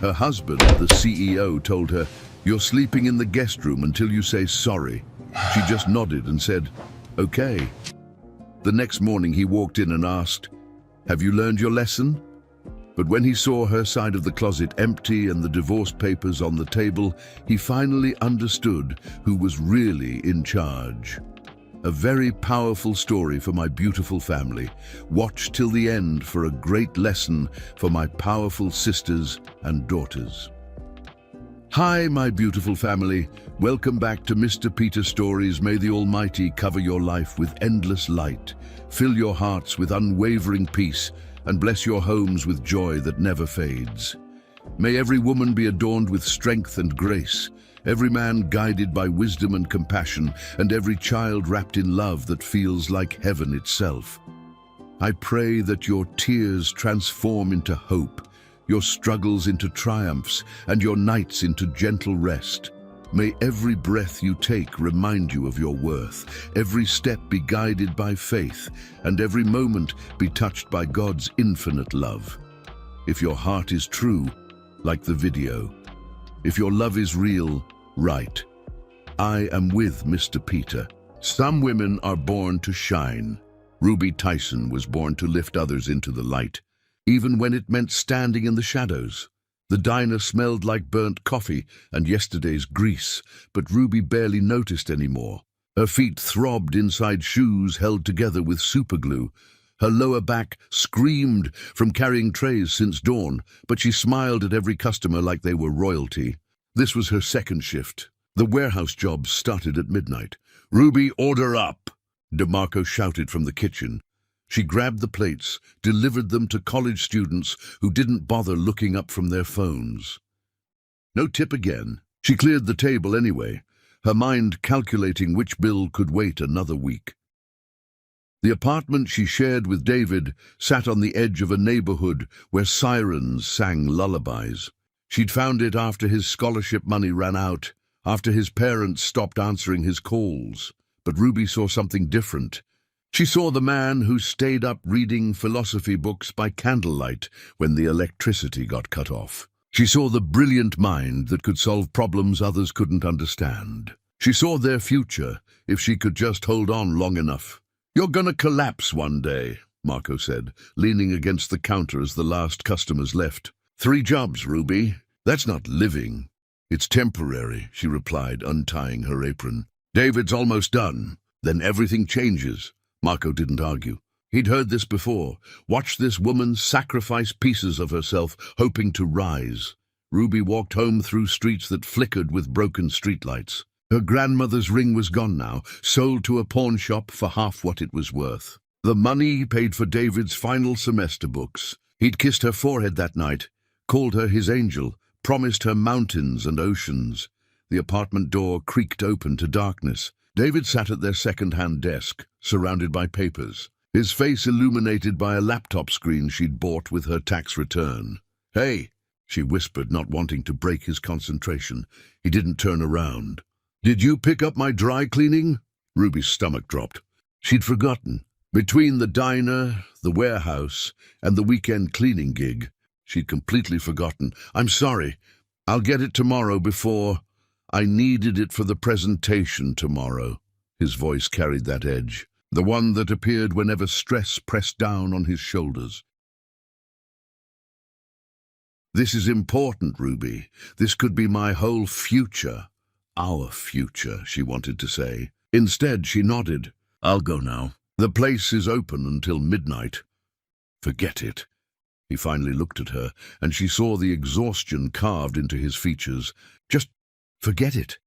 Her husband, the CEO, told her, "You're sleeping in the guest room until you say sorry." She just nodded and said, "Okay." The next morning he walked in and asked, "Have you learned your lesson?" But when he saw her side of the closet empty and the divorce papers on the table, he finally understood who was really in charge. A very powerful story for my beautiful family. Watch till the end for a great lesson for my powerful sisters and daughters. Hi, my beautiful family. Welcome back to Mr. Peter Stories. May the Almighty cover your life with endless light, fill your hearts with unwavering peace, and bless your homes with joy that never fades. May every woman be adorned with strength and grace, every man guided by wisdom and compassion, and every child wrapped in love that feels like heaven itself. I pray that your tears transform into hope, your struggles into triumphs, and your nights into gentle rest. May every breath you take remind you of your worth, every step be guided by faith, and every moment be touched by God's infinite love. If your heart is true, like the video. If your love is real, write, "I am with Mr. Peter." Some women are born to shine. Ruby Tyson was born to lift others into the light, even when it meant standing in the shadows. The diner smelled like burnt coffee and yesterday's grease, but Ruby barely noticed anymore. Her feet throbbed inside shoes held together with superglue. Her lower back screamed from carrying trays since dawn, but she smiled at every customer like they were royalty. This was her second shift. The warehouse job started at midnight. "Ruby, order up!" DeMarco shouted from the kitchen. She grabbed the plates, delivered them to college students who didn't bother looking up from their phones. No tip again. She cleared the table anyway, her mind calculating which bill could wait another week. The apartment she shared with David sat on the edge of a neighborhood where sirens sang lullabies. She'd found it after his scholarship money ran out, after his parents stopped answering his calls. But Ruby saw something different. She saw the man who stayed up reading philosophy books by candlelight when the electricity got cut off. She saw the brilliant mind that could solve problems others couldn't understand. She saw their future if she could just hold on long enough. "You're gonna collapse one day," Marco said, leaning against the counter as the last customers left. "3 jobs, Ruby. That's not living." "It's temporary," she replied, untying her apron. "David's almost done. Then everything changes." Marco didn't argue. He'd heard this before. Watch this woman sacrifice pieces of herself, hoping to rise. Ruby walked home through streets that flickered with broken streetlights. Her grandmother's ring was gone now, sold to a pawn shop for half what it was worth. The money paid for David's final semester books. He'd kissed her forehead that night, called her his angel, promised her mountains and oceans. The apartment door creaked open to darkness. David sat at their second-hand desk, surrounded by papers, his face illuminated by a laptop screen she'd bought with her tax return. "Hey," she whispered, not wanting to break his concentration. He didn't turn around. "Did you pick up my dry cleaning?" Ruby's stomach dropped. She'd forgotten. Between the diner, the warehouse, and the weekend cleaning gig, she'd completely forgotten. "I'm sorry. I'll get it tomorrow before... I needed it for the presentation tomorrow." His voice carried that edge, the one that appeared whenever stress pressed down on his shoulders. "This is important, Ruby. This could be my whole future." "Our future," she wanted to say. Instead, she nodded. "I'll go now. The place is open until midnight." "Forget it." He finally looked at her, and she saw the exhaustion carved into his features. "Just forget it."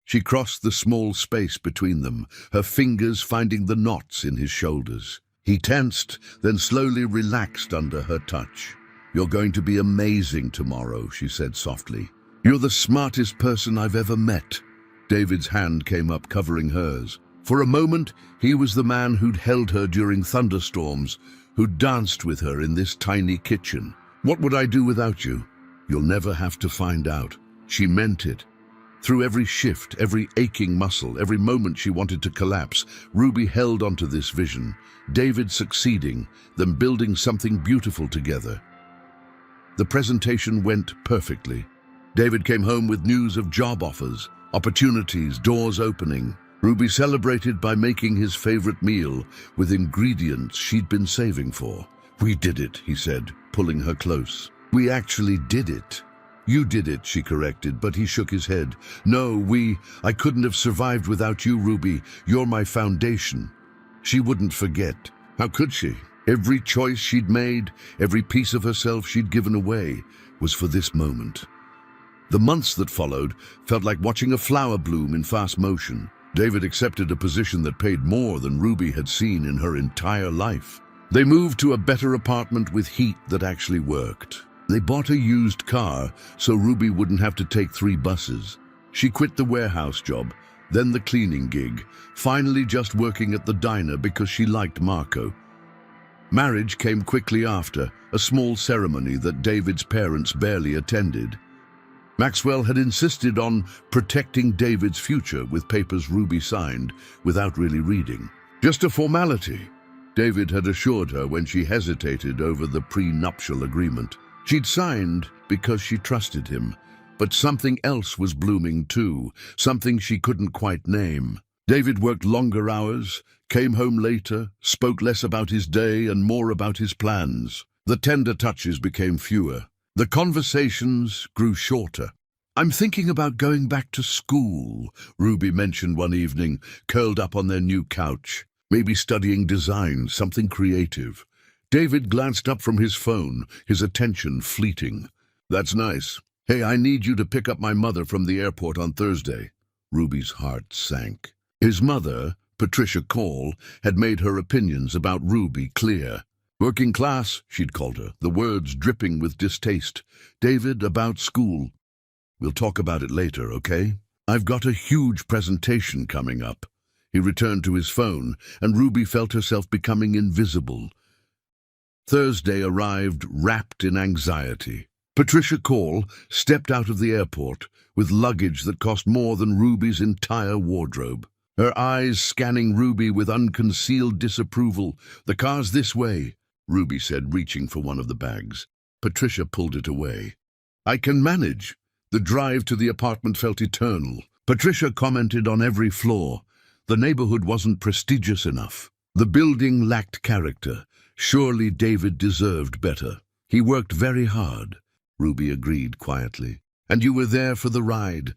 She crossed the small space between them, her fingers finding the knots in his shoulders. He tensed, then slowly relaxed under her touch. "You're going to be amazing tomorrow," she said softly. "You're the smartest person I've ever met." David's hand came up, covering hers. For a moment, he was the man who'd held her during thunderstorms, who'd danced with her in this tiny kitchen. "What would I do without you?" "You'll never have to find out." She meant it. Through every shift, every aching muscle, every moment she wanted to collapse, Ruby held onto this vision. David succeeding, them building something beautiful together. The presentation went perfectly. David came home with news of job offers, opportunities, doors opening. Ruby celebrated by making his favorite meal with ingredients she'd been saving for. "We did it," he said, pulling her close. "We actually did it." "You did it," she corrected, but he shook his head. "No, I couldn't have survived without you, Ruby. You're my foundation." She wouldn't forget. How could she? Every choice she'd made, every piece of herself she'd given away, was for this moment. The months that followed felt like watching a flower bloom in fast motion. David accepted a position that paid more than Ruby had seen in her entire life. They moved to a better apartment with heat that actually worked. They bought a used car so Ruby wouldn't have to take 3 buses. She quit the warehouse job, then the cleaning gig, finally just working at the diner because she liked Marco. Marriage came quickly after, a small ceremony that David's parents barely attended. Maxwell had insisted on protecting David's future with papers Ruby signed without really reading. Just a formality, David had assured her when she hesitated over the prenuptial agreement. She'd signed because she trusted him, but something else was blooming too, something she couldn't quite name. David worked longer hours, came home later, spoke less about his day and more about his plans. The tender touches became fewer. The conversations grew shorter. "I'm thinking about going back to school," Ruby mentioned one evening, curled up on their new couch. "Maybe studying design, something creative." David glanced up from his phone, his attention fleeting. "That's nice. Hey, I need you to pick up my mother from the airport on Thursday." Ruby's heart sank. His mother, Patricia Cole, had made her opinions about Ruby clear. "Working class," she'd called her, the words dripping with distaste. "David, about school. We'll talk about it later, okay? I've got a huge presentation coming up." He returned to his phone, and Ruby felt herself becoming invisible. Thursday arrived wrapped in anxiety. Patricia Cole stepped out of the airport with luggage that cost more than Ruby's entire wardrobe. Her eyes scanning Ruby with unconcealed disapproval. "The car's this way," Ruby said, reaching for one of the bags. Patricia pulled it away. "I can manage." The drive to the apartment felt eternal. Patricia commented on every flaw. The neighborhood wasn't prestigious enough. The building lacked character. Surely David deserved better. "He worked very hard," Ruby agreed quietly. "And you were there for the ride,"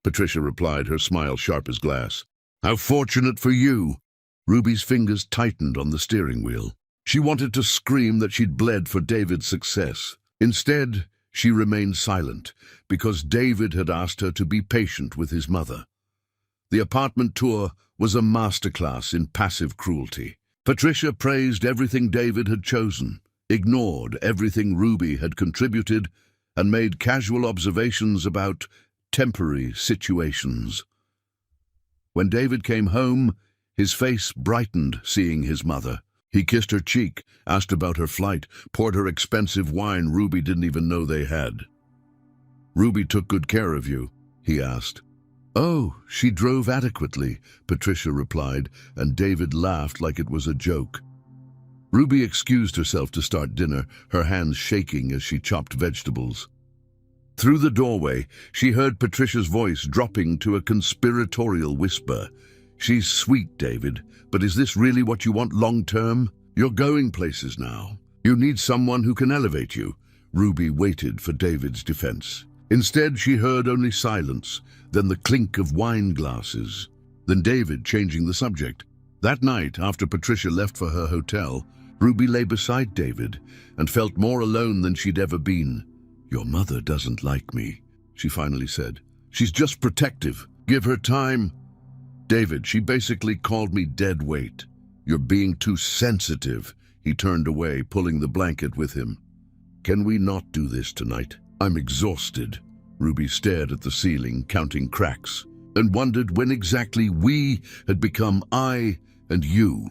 Patricia replied, her smile sharp as glass. "How fortunate for you." Ruby's fingers tightened on the steering wheel. She wanted to scream that she'd bled for David's success. Instead, she remained silent, because David had asked her to be patient with his mother. The apartment tour was a masterclass in passive cruelty. Patricia praised everything David had chosen, ignored everything Ruby had contributed, and made casual observations about temporary situations. When David came home, his face brightened seeing his mother. He kissed her cheek, asked about her flight, poured her expensive wine Ruby didn't even know they had. "Ruby took good care of you?" he asked. "Oh, she drove adequately," Patricia replied, and David laughed like it was a joke. Ruby excused herself to start dinner, her hands shaking as she chopped vegetables. Through the doorway, she heard Patricia's voice dropping to a conspiratorial whisper. "She's sweet, David, but is this really what you want long-term? You're going places now. You need someone who can elevate you." Ruby waited for David's defense. Instead, she heard only silence, then the clink of wine glasses. Then David changing the subject. That night, after Patricia left for her hotel, Ruby lay beside David and felt more alone than she'd ever been. "Your mother doesn't like me," she finally said. "She's just protective. Give her time." "David, she basically called me dead weight." "You're being too sensitive." He turned away, pulling the blanket with him. "Can we not do this tonight? I'm exhausted." Ruby stared at the ceiling, counting cracks, and wondered when exactly we had become I and you.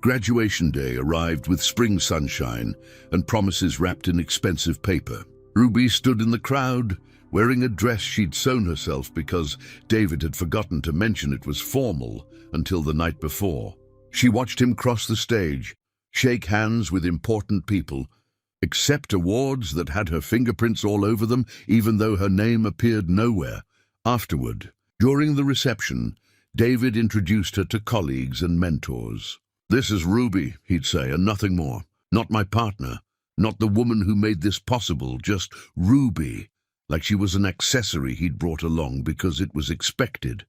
Graduation day arrived with spring sunshine and promises wrapped in expensive paper. Ruby stood in the crowd, wearing a dress she'd sewn herself because David had forgotten to mention it was formal until the night before. She watched him cross the stage, shake hands with important people, accept awards that had her fingerprints all over them, even though her name appeared nowhere. Afterward, during the reception, David introduced her to colleagues and mentors. "This is Ruby," he'd say, "and nothing more. Not my partner, not the woman who made this possible, just Ruby," like she was an accessory he'd brought along because it was expected.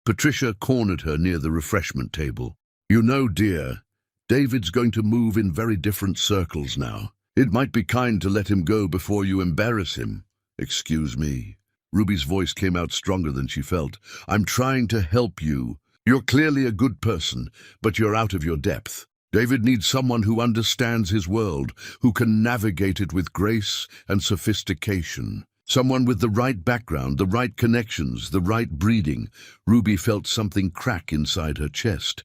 Patricia cornered her near the refreshment table. "You know, dear, David's going to move in very different circles now. It might be kind to let him go before you embarrass him." "Excuse me." Ruby's voice came out stronger than she felt. "I'm trying to help you. You're clearly a good person, but you're out of your depth. David needs someone who understands his world, who can navigate it with grace and sophistication. Someone with the right background, the right connections, the right breeding." Ruby felt something crack inside her chest.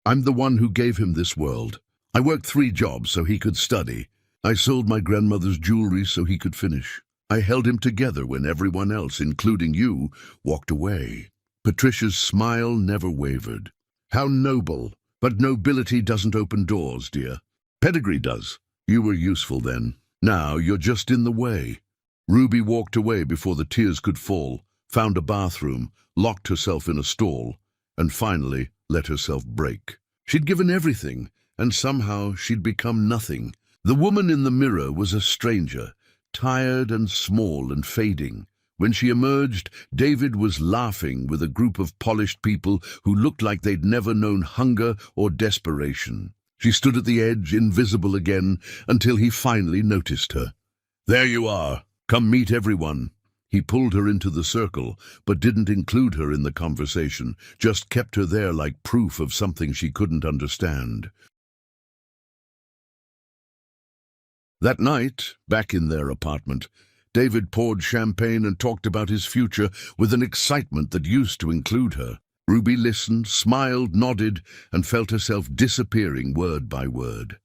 "I'm the one who gave him this world. I worked 3 jobs so he could study. I sold my grandmother's jewelry so he could finish. I held him together when everyone else, including you, walked away." Patricia's smile never wavered. "How noble. But nobility doesn't open doors, dear. Pedigree does. You were useful then. Now you're just in the way." Ruby walked away before the tears could fall, found a bathroom, locked herself in a stall, and finally let herself break. She'd given everything, and somehow she'd become nothing. The woman in the mirror was a stranger, tired and small and fading. When she emerged, David was laughing with a group of polished people who looked like they'd never known hunger or desperation. She stood at the edge, invisible again, until he finally noticed her. "There you are. Come meet everyone." He pulled her into the circle, but didn't include her in the conversation, just kept her there like proof of something she couldn't understand. That night, back in their apartment, David poured champagne and talked about his future with an excitement that used to include her. Ruby listened, smiled, nodded, and felt herself disappearing word by word.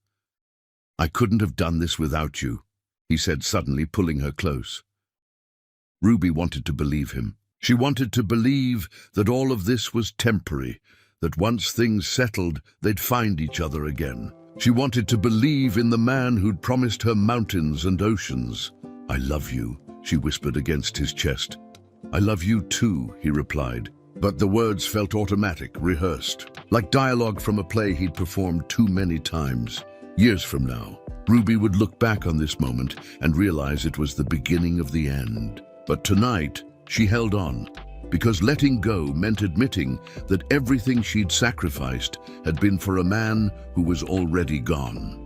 "I couldn't have done this without you," he said suddenly, pulling her close. Ruby wanted to believe him. She wanted to believe that all of this was temporary, that once things settled, they'd find each other again. She wanted to believe in the man who'd promised her mountains and oceans. "I love you," she whispered against his chest. "I love you too," he replied. But the words felt automatic, rehearsed, like dialogue from a play he'd performed too many times. Years from now, Ruby would look back on this moment and realize it was the beginning of the end. But tonight, she held on, because letting go meant admitting that everything she'd sacrificed had been for a man who was already gone.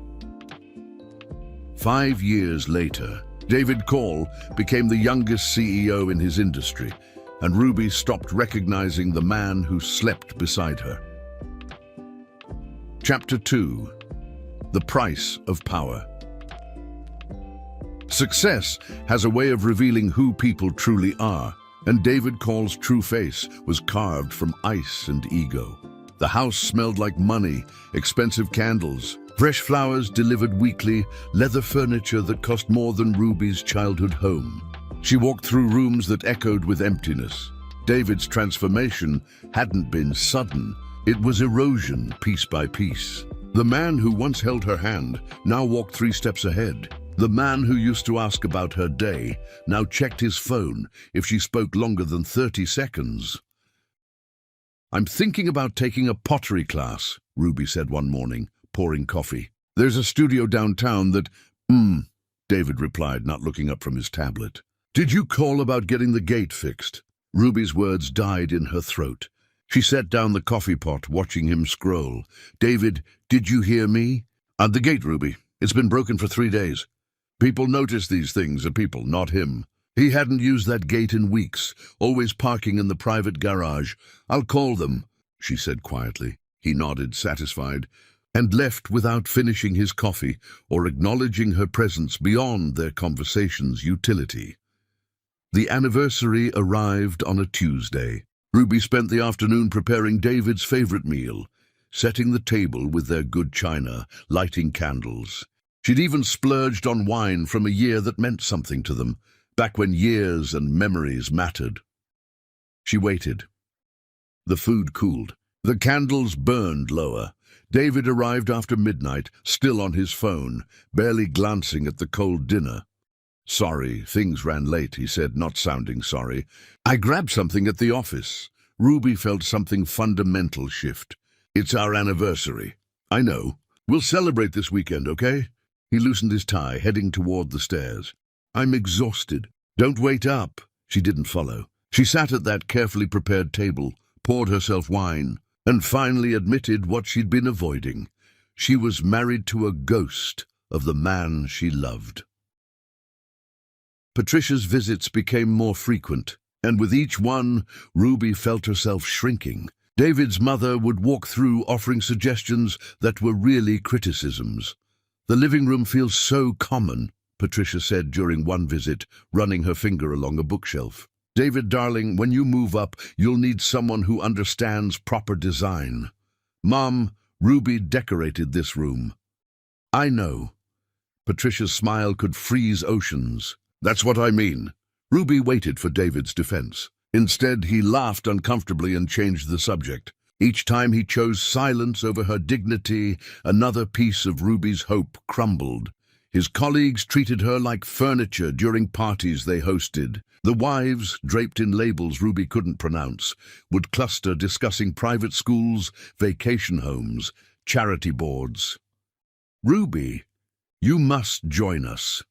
5 years later, David Call became the youngest CEO in his industry, and Ruby stopped recognizing the man who slept beside her. Chapter 2. The Price of Power. Success has a way of revealing who people truly are, and David Call's true face was carved from ice and ego. The house smelled like money, expensive candles, fresh flowers delivered weekly, leather furniture that cost more than Ruby's childhood home. She walked through rooms that echoed with emptiness. David's transformation hadn't been sudden. It was erosion, piece by piece. The man who once held her hand now walked 3 steps ahead. The man who used to ask about her day now checked his phone if she spoke longer than 30 seconds. "I'm thinking about taking a pottery class," Ruby said one morning, pouring coffee. "There's a studio downtown that—" David replied, not looking up from his tablet. "Did you call about getting the gate fixed?" Ruby's words died in her throat. She set down the coffee pot, watching him scroll. "David, did you hear me?" "The gate, Ruby. It's been broken for 3 days. People notice these things are people, not him. He hadn't used that gate in weeks, always parking in the private garage. I'll call them," she said quietly. He nodded, satisfied, and left without finishing his coffee or acknowledging her presence beyond their conversation's utility. The anniversary arrived on a Tuesday. Ruby spent the afternoon preparing David's favorite meal, setting the table with their good china, lighting candles. She'd even splurged on wine from a year that meant something to them, back when years and memories mattered. She waited. The food cooled. The candles burned lower. David arrived after midnight, still on his phone, barely glancing at the cold dinner. "Sorry, things ran late," he said, not sounding sorry. "I grabbed something at the office." Ruby felt something fundamental shift. "It's our anniversary." "I know. We'll celebrate this weekend, okay?" He loosened his tie, heading toward the stairs. "I'm exhausted." "Don't wait up." She didn't follow. She sat at that carefully prepared table, poured herself wine, and finally admitted what she'd been avoiding. She was married to a ghost of the man she loved. Patricia's visits became more frequent, and with each one, Ruby felt herself shrinking. David's mother would walk through offering suggestions that were really criticisms. "The living room feels so common," Patricia said during one visit, running her finger along a bookshelf. "David, darling, when you move up, you'll need someone who understands proper design." "Mom, Ruby decorated this room." "I know." Patricia's smile could freeze oceans. "That's what I mean." Ruby waited for David's defense. Instead, he laughed uncomfortably and changed the subject. Each time he chose silence over her dignity, another piece of Ruby's hope crumbled. His colleagues treated her like furniture during parties they hosted. The wives, draped in labels Ruby couldn't pronounce, would cluster discussing private schools, vacation homes, charity boards. "Ruby, you must join us,"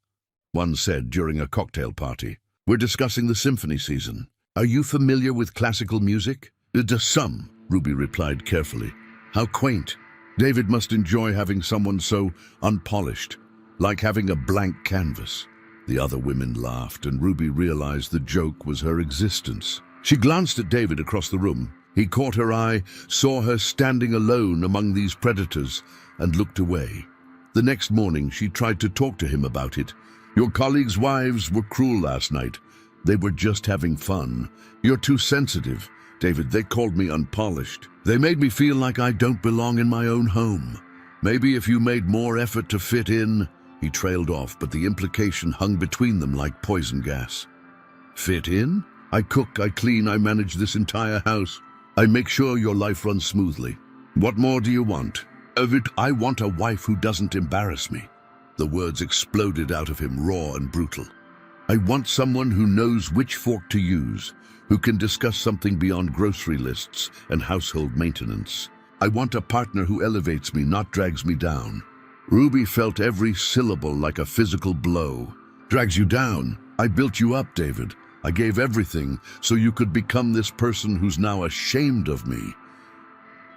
one said during a cocktail party. "We're discussing the symphony season. Are you familiar with classical music?" Some," Ruby replied carefully. "How quaint. David must enjoy having someone so unpolished, like having a blank canvas." The other women laughed, and Ruby realized the joke was her existence. She glanced at David across the room. He caught her eye, saw her standing alone among these predators, and looked away. The next morning, she tried to talk to him about it. "Your colleagues' wives were cruel last night. They were just having fun. You're too sensitive. David, they called me unpolished. They made me feel like I don't belong in my own home. Maybe if you made more effort to fit in." He trailed off, but the implication hung between them like poison gas. "Fit in? I cook, I clean, I manage this entire house. I make sure your life runs smoothly. What more do you want?" I want a wife who doesn't embarrass me." The words exploded out of him, raw and brutal. "I want someone who knows which fork to use, who can discuss something beyond grocery lists and household maintenance. I want a partner who elevates me, not drags me down." Ruby felt every syllable like a physical blow. "Drags you down? I built you up, David. I gave everything so you could become this person who's now ashamed of me."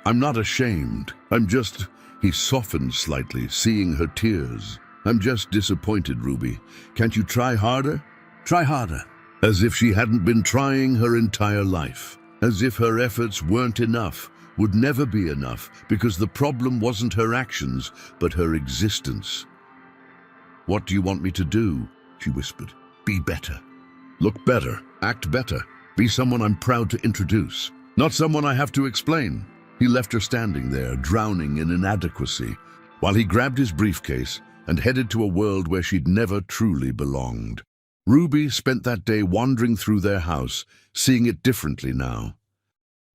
"I'm not ashamed. I'm just..." He softened slightly, seeing her tears. "I'm just disappointed, Ruby. Can't you try harder?" "Try harder." As if she hadn't been trying her entire life. As if her efforts weren't enough, would never be enough, because the problem wasn't her actions, but her existence. "What do you want me to do?" she whispered. "Be better. Look better. Act better. Be someone I'm proud to introduce. Not someone I have to explain." He left her standing there, drowning in inadequacy, while he grabbed his briefcase and headed to a world where she'd never truly belonged. Ruby spent that day wandering through their house, seeing it differently now.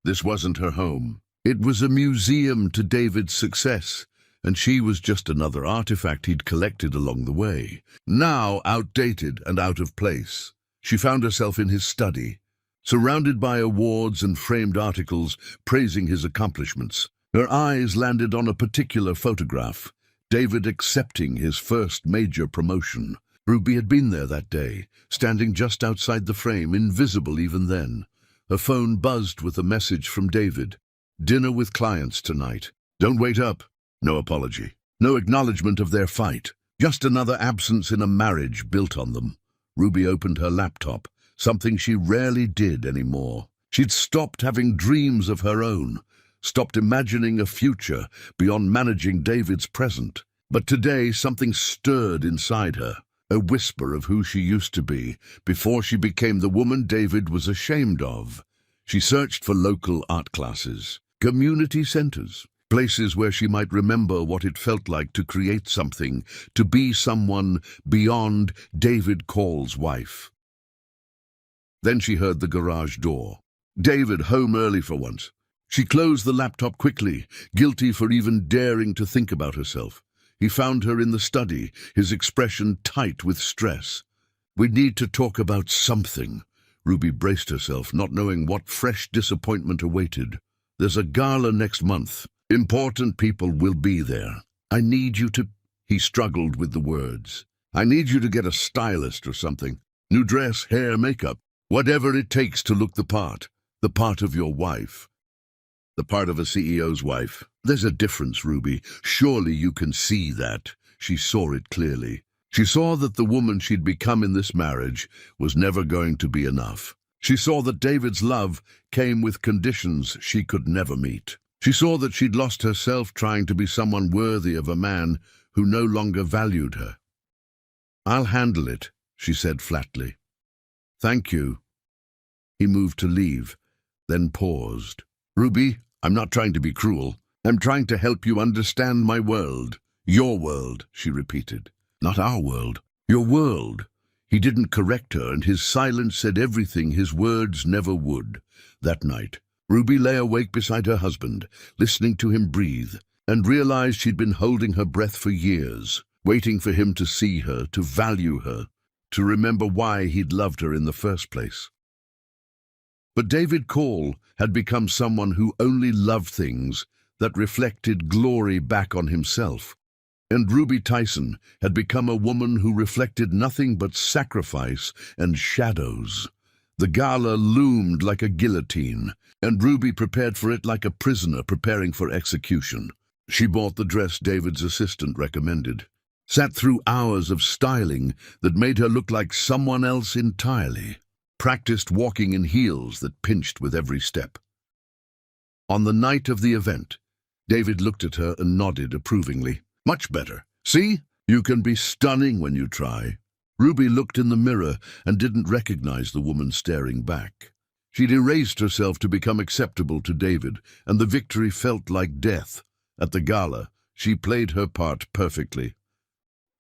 This wasn't her home. It was a museum to David's success, and she was just another artifact he'd collected along the way. Now outdated and out of place, she found herself in his study, surrounded by awards and framed articles praising his accomplishments. Her eyes landed on a particular photograph, David accepting his first major promotion. Ruby had been there that day, standing just outside the frame, invisible even then. Her phone buzzed with a message from David. "Dinner with clients tonight. Don't wait up." No apology. No acknowledgement of their fight. Just another absence in a marriage built on them. Ruby opened her laptop, something she rarely did anymore. She'd stopped having dreams of her own, stopped imagining a future beyond managing David's present. But today something stirred inside her, a whisper of who she used to be before she became the woman David was ashamed of. She searched for local art classes, community centers, places where she might remember what it felt like to create something, to be someone beyond David Call's wife. Then she heard the garage door. David home early for once. She closed the laptop quickly, guilty for even daring to think about herself. He found her in the study, his expression tight with stress. "We need to talk about something." Ruby braced herself, not knowing what fresh disappointment awaited. "There's a gala next month. Important people will be there. I need you to—" He struggled with the words. "I need you to get a stylist or something. New dress, hair, makeup. Whatever it takes to look the part of your wife. The part of a CEO's wife. There's a difference, Ruby. Surely you can see that." She saw it clearly. She saw that the woman she'd become in this marriage was never going to be enough. She saw that David's love came with conditions she could never meet. She saw that she'd lost herself trying to be someone worthy of a man who no longer valued her. "I'll handle it," she said flatly. "Thank you." He moved to leave, then paused. "Ruby, I'm not trying to be cruel. I'm trying to help you understand my world." "Your world," she repeated. "Not our world. Your world." He didn't correct her, and his silence said everything his words never would. That night, Ruby lay awake beside her husband, listening to him breathe, and realized she'd been holding her breath for years, waiting for him to see her, to value her, to remember why he'd loved her in the first place. But David Call had become someone who only loved things that reflected glory back on himself. And Ruby Tyson had become a woman who reflected nothing but sacrifice and shadows. The gala loomed like a guillotine, and Ruby prepared for it like a prisoner preparing for execution. She bought the dress David's assistant recommended, sat through hours of styling that made her look like someone else entirely, practiced walking in heels that pinched with every step. On the night of the event, David looked at her and nodded approvingly. "Much better. See? You can be stunning when you try." Ruby looked in the mirror and didn't recognize the woman staring back. She'd erased herself to become acceptable to David, and the victory felt like death. At the gala, she played her part perfectly.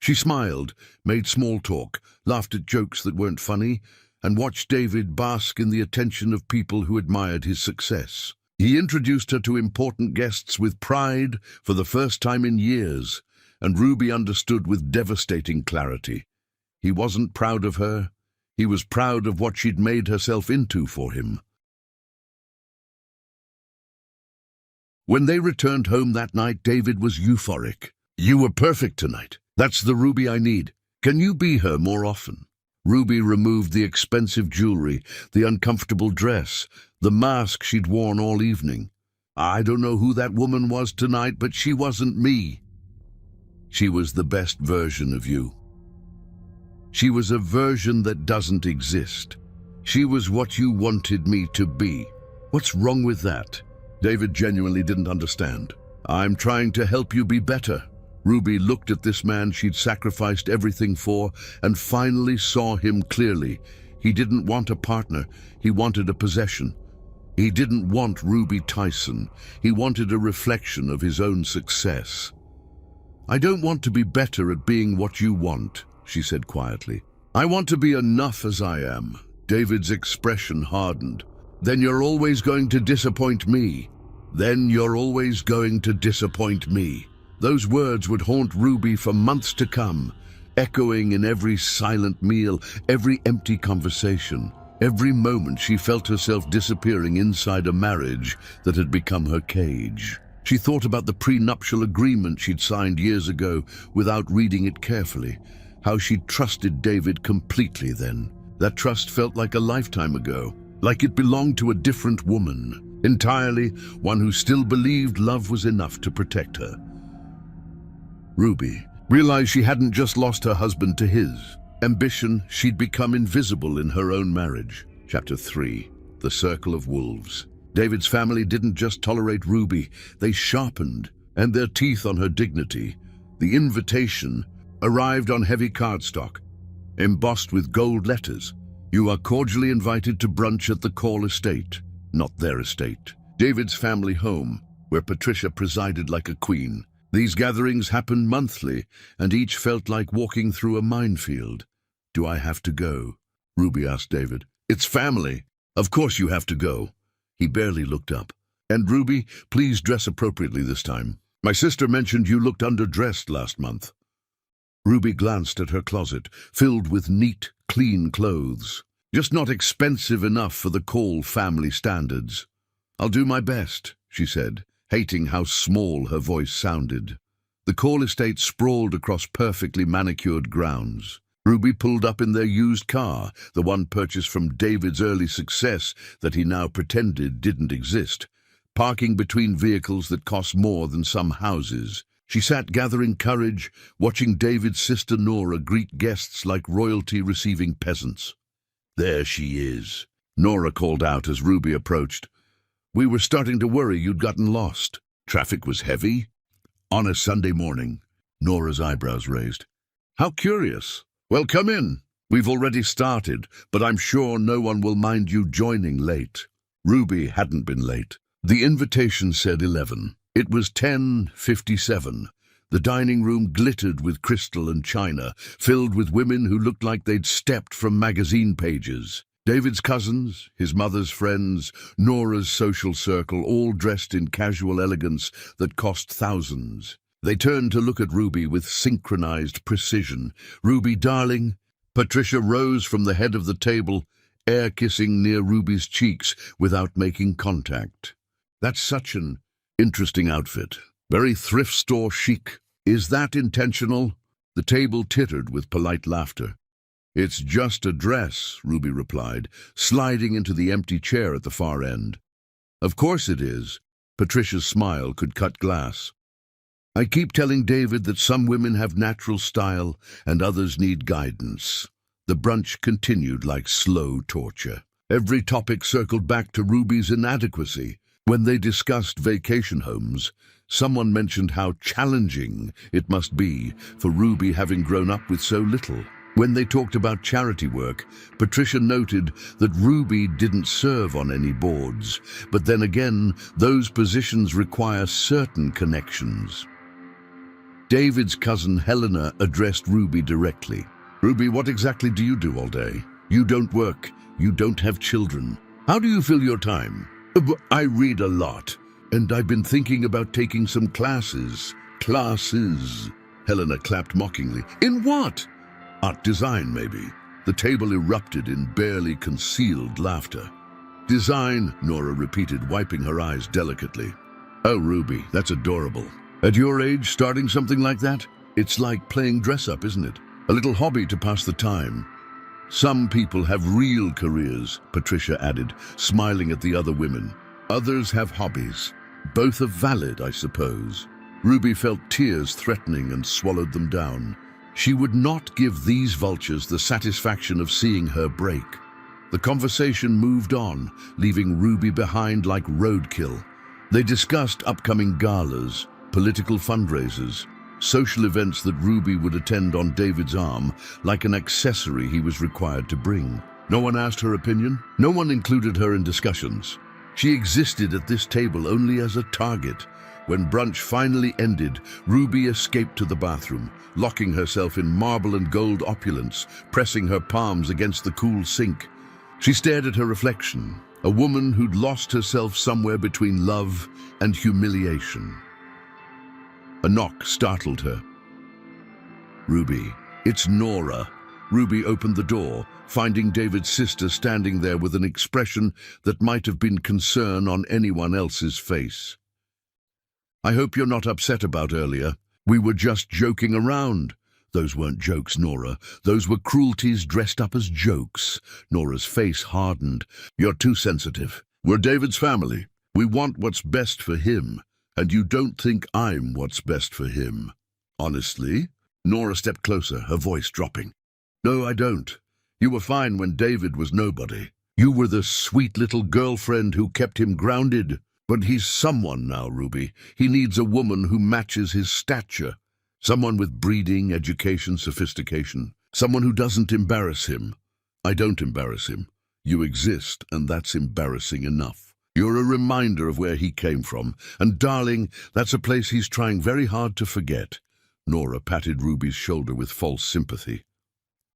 She smiled, made small talk, laughed at jokes that weren't funny, and watched David bask in the attention of people who admired his success. He introduced her to important guests with pride for the first time in years, and Ruby understood with devastating clarity. He wasn't proud of her. He was proud of what she'd made herself into for him. When they returned home that night, David was euphoric. "You were perfect tonight. That's the Ruby I need. Can you be her more often?" Ruby removed the expensive jewelry, the uncomfortable dress, the mask she'd worn all evening. "I don't know who that woman was tonight, but she wasn't me. She was the best version of you. She was a version that doesn't exist. She was what you wanted me to be." "What's wrong with that?" David genuinely didn't understand. "I'm trying to help you be better." Ruby looked at this man she'd sacrificed everything for and finally saw him clearly. He didn't want a partner, he wanted a possession. He didn't want Ruby Tyson, he wanted a reflection of his own success. "I don't want to be better at being what you want," she said quietly. "I want to be enough as I am." David's expression hardened. "Then you're always going to disappoint me. Then you're always going to disappoint me." Those words would haunt Ruby for months to come, echoing in every silent meal, every empty conversation, every moment she felt herself disappearing inside a marriage that had become her cage. She thought about the prenuptial agreement she'd signed years ago without reading it carefully, how she'd trusted David completely then. That trust felt like a lifetime ago, like it belonged to a different woman, entirely one who still believed love was enough to protect her. Ruby realized she hadn't just lost her husband to his ambition, she'd become invisible in her own marriage. Chapter 3. The Circle of Wolves. David's family didn't just tolerate Ruby, they sharpened, and their teeth on her dignity. The invitation arrived on heavy cardstock, embossed with gold letters. "You are cordially invited to brunch at the Call estate." Not their estate. David's family home, where Patricia presided like a queen. These gatherings happened monthly, and each felt like walking through a minefield. "Do I have to go?" Ruby asked David. "It's family. Of course you have to go." He barely looked up. And Ruby, please dress appropriately this time. My sister mentioned you looked underdressed last month. Ruby glanced at her closet, filled with neat, clean clothes. Just not expensive enough for the Call family standards. I'll do my best, she said, hating how small her voice sounded. The Call estate sprawled across perfectly manicured grounds. Ruby pulled up in their used car, the one purchased from David's early success that he now pretended didn't exist, parking between vehicles that cost more than some houses. She sat gathering courage, watching David's sister Nora greet guests like royalty receiving peasants. There she is, Nora called out as Ruby approached. We were starting to worry you'd gotten lost. Traffic was heavy? On a Sunday morning, Nora's eyebrows raised. How curious. Well, come in. We've already started, but I'm sure no one will mind you joining late. Ruby hadn't been late. The invitation said 11. It was 10:57. The dining room glittered with crystal and china, filled with women who looked like they'd stepped from magazine pages. David's cousins, his mother's friends, Nora's social circle, all dressed in casual elegance that cost thousands. They turned to look at Ruby with synchronized precision. Ruby, darling. Patricia rose from the head of the table, air-kissing near Ruby's cheeks without making contact. That's such an interesting outfit. Very thrift store chic. Is that intentional? The table tittered with polite laughter. It's just a dress, Ruby replied, sliding into the empty chair at the far end. Of course it is. Patricia's smile could cut glass. I keep telling David that some women have natural style and others need guidance. The brunch continued like slow torture. Every topic circled back to Ruby's inadequacy. When they discussed vacation homes, someone mentioned how challenging it must be for Ruby having grown up with so little. When they talked about charity work, Patricia noted that Ruby didn't serve on any boards, but then again, those positions require certain connections. David's cousin Helena addressed Ruby directly. Ruby, what exactly do you do all day? You don't work. You don't have children. How do you fill your time? I read a lot, and I've been thinking about taking some classes. Classes? Helena clapped mockingly. In what? Art design, maybe. The table erupted in barely concealed laughter. Design, Nora repeated, wiping her eyes delicately. Oh, Ruby, that's adorable. At your age, starting something like that? It's like playing dress-up, isn't it? A little hobby to pass the time. Some people have real careers, Patricia added, smiling at the other women. Others have hobbies. Both are valid, I suppose. Ruby felt tears threatening and swallowed them down. She would not give these vultures the satisfaction of seeing her break. The conversation moved on, leaving Ruby behind like roadkill. They discussed upcoming galas, political fundraisers, social events that Ruby would attend on David's arm, like an accessory he was required to bring. No one asked her opinion. No one included her in discussions. She existed at this table only as a target. When brunch finally ended, Ruby escaped to the bathroom, locking herself in marble and gold opulence, pressing her palms against the cool sink. She stared at her reflection, a woman who'd lost herself somewhere between love and humiliation. A knock startled her. Ruby, it's Nora. Ruby opened the door, finding David's sister standing there with an expression that might have been concern on anyone else's face. I hope you're not upset about earlier. We were just joking around. Those weren't jokes, Nora. Those were cruelties dressed up as jokes. Nora's face hardened. You're too sensitive. We're David's family. We want what's best for him. And you don't think I'm what's best for him. Honestly? Nora stepped closer, her voice dropping. No, I don't. You were fine when David was nobody. You were the sweet little girlfriend who kept him grounded. But he's someone now, Ruby. He needs a woman who matches his stature. Someone with breeding, education, sophistication. Someone who doesn't embarrass him. I don't embarrass him. You exist, and that's embarrassing enough. You're a reminder of where he came from, and darling, that's a place he's trying very hard to forget. Nora patted Ruby's shoulder with false sympathy.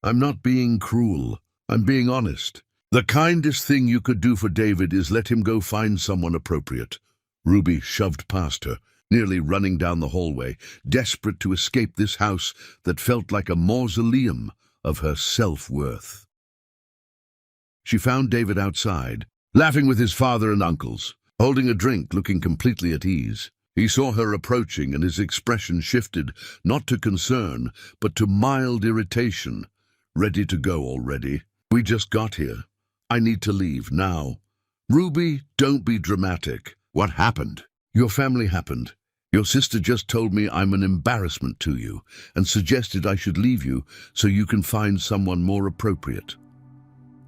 I'm not being cruel. I'm being honest. The kindest thing you could do for David is let him go find someone appropriate. Ruby shoved past her, nearly running down the hallway, desperate to escape this house that felt like a mausoleum of her self-worth. She found David outside, laughing with his father and uncles, holding a drink, looking completely at ease. He saw her approaching and his expression shifted, not to concern, but to mild irritation. Ready to go already? We just got here. I need to leave now. Ruby, don't be dramatic. What happened? Your family happened. Your sister just told me I'm an embarrassment to you and suggested I should leave you so you can find someone more appropriate.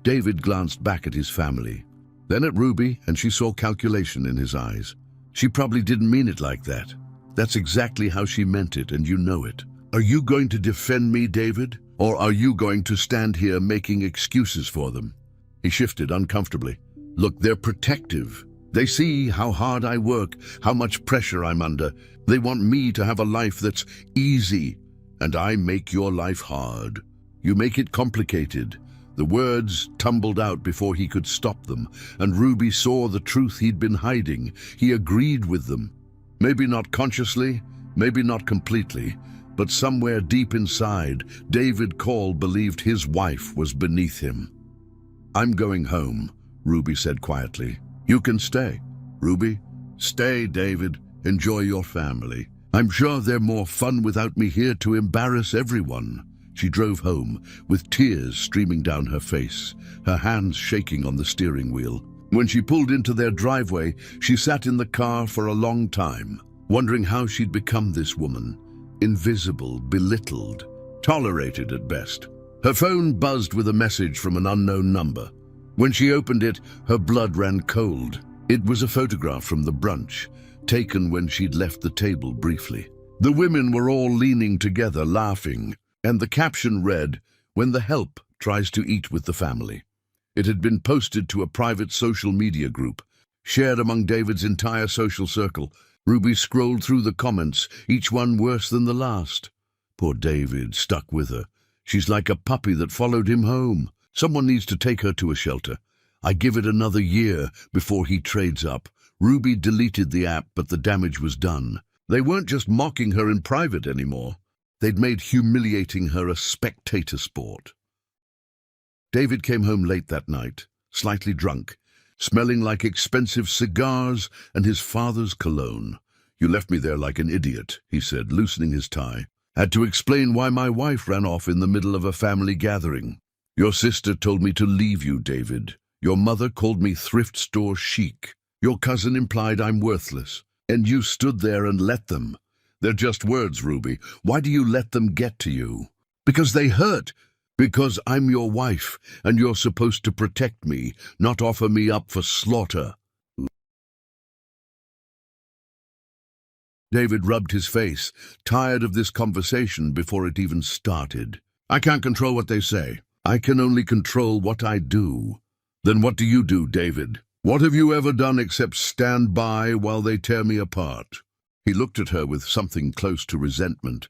David glanced back at his family, then at Ruby, and she saw calculation in his eyes. She probably didn't mean it like that. That's exactly how she meant it, and you know it. Are you going to defend me, David? Or are you going to stand here making excuses for them? He shifted uncomfortably. Look, they're protective. They see how hard I work, how much pressure I'm under. They want me to have a life that's easy, and I make your life hard. You make it complicated. The words tumbled out before he could stop them, and Ruby saw the truth he'd been hiding. He agreed with them. Maybe not consciously, maybe not completely, but somewhere deep inside, David Call believed his wife was beneath him. I'm going home, Ruby said quietly. You can stay. Ruby, stay, David. Enjoy your family. I'm sure they're more fun without me here to embarrass everyone. She drove home, with tears streaming down her face, her hands shaking on the steering wheel. When she pulled into their driveway, she sat in the car for a long time, wondering how she'd become this woman. Invisible, belittled, tolerated at best. Her phone buzzed with a message from an unknown number. When she opened it, her blood ran cold. It was a photograph from the brunch, taken when she'd left the table briefly. The women were all leaning together, laughing, and the caption read, "When the help tries to eat with the family." It had been posted to a private social media group, shared among David's entire social circle. Ruby scrolled through the comments, each one worse than the last. Poor David, stuck with her. She's like a puppy that followed him home. Someone needs to take her to a shelter. I give it another year before he trades up. Ruby deleted the app, but the damage was done. They weren't just mocking her in private anymore. They'd made humiliating her a spectator sport. David came home late that night, slightly drunk, smelling like expensive cigars and his father's cologne. You left me there like an idiot, he said, loosening his tie. Had to explain why my wife ran off in the middle of a family gathering. Your sister told me to leave you, David. Your mother called me thrift store chic. Your cousin implied I'm worthless. And you stood there and let them. They're just words, Ruby. Why do you let them get to you? Because they hurt. Because I'm your wife, and you're supposed to protect me, not offer me up for slaughter. David rubbed his face, tired of this conversation before it even started. I can't control what they say. I can only control what I do. Then what do you do, David? What have you ever done except stand by while they tear me apart? He looked at her with something close to resentment.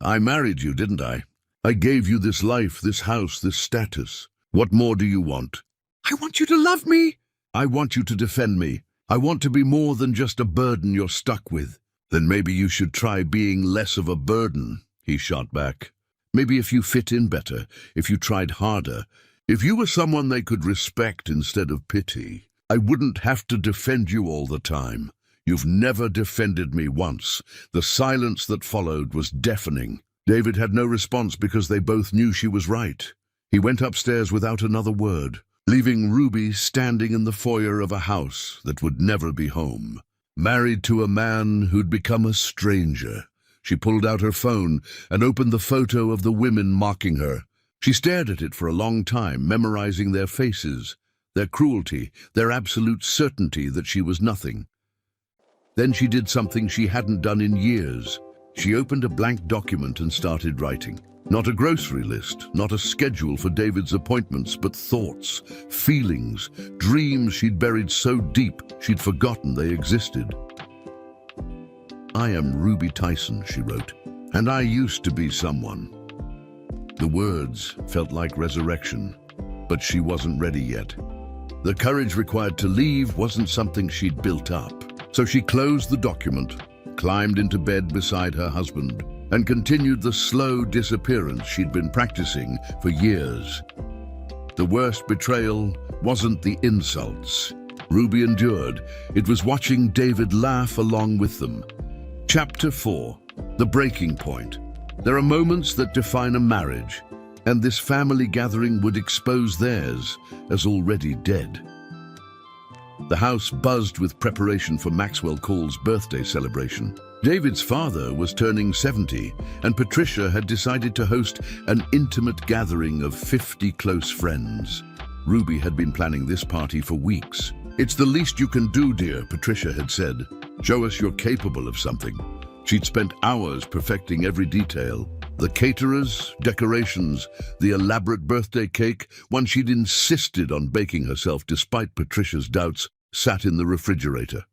I married you, didn't I? I gave you this life, this house, this status. What more do you want? I want you to love me. I want you to defend me. I want to be more than just a burden you're stuck with. Then maybe you should try being less of a burden, he shot back. Maybe if you fit in better, if you tried harder, if you were someone they could respect instead of pity, I wouldn't have to defend you all the time. You've never defended me once. The silence that followed was deafening. David had no response because they both knew she was right. He went upstairs without another word, leaving Ruby standing in the foyer of a house that would never be home. Married to a man who'd become a stranger. She pulled out her phone and opened the photo of the women mocking her. She stared at it for a long time, memorizing their faces, their cruelty, their absolute certainty that she was nothing. Then she did something she hadn't done in years. She opened a blank document and started writing. Not a grocery list, not a schedule for David's appointments, but thoughts, feelings, dreams she'd buried so deep she'd forgotten they existed. I am Ruby Tyson, she wrote, and I used to be someone. The words felt like resurrection, but she wasn't ready yet. The courage required to leave wasn't something she'd built up, So she closed the document, climbed into bed beside her husband, and continued the slow disappearance she'd been practicing for years. The worst betrayal wasn't the insults Ruby endured, it was watching David laugh along with them. Chapter 4. The Breaking Point. There are moments that define a marriage, and this family gathering would expose theirs as already dead. The house buzzed with preparation for Maxwell Call's birthday celebration. David's father was turning 70, and Patricia had decided to host an intimate gathering of 50 close friends. Ruby had been planning this party for weeks. "It's the least you can do, dear," Patricia had said. "Show us you're capable of something." She'd spent hours perfecting every detail. The caterers, decorations, the elaborate birthday cake, one she'd insisted on baking herself despite Patricia's doubts, sat in the refrigerator.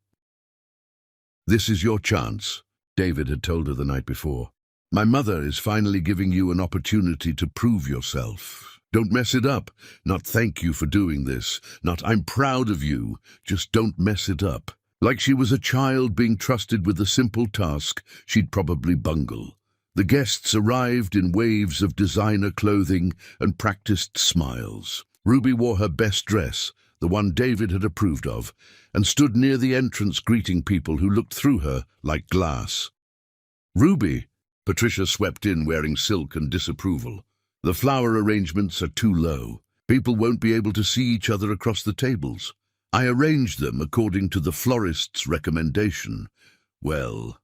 "This is your chance," David had told her the night before. "My mother is finally giving you an opportunity to prove yourself. Don't mess it up. Not thank you for doing this. Not I'm proud of you. Just don't mess it up." Like she was a child being trusted with a simple task she'd probably bungle. The guests arrived in waves of designer clothing and practiced smiles. Ruby wore her best dress, the one David had approved of, and stood near the entrance greeting people who looked through her like glass. "Ruby," Patricia swept in wearing silk and disapproval. "The flower arrangements are too low. People won't be able to see each other across the tables. I arranged them according to the florist's recommendation." Well,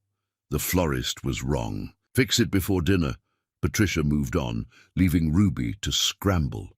the florist was wrong. "Fix it before dinner." Patricia moved on, leaving Ruby to scramble.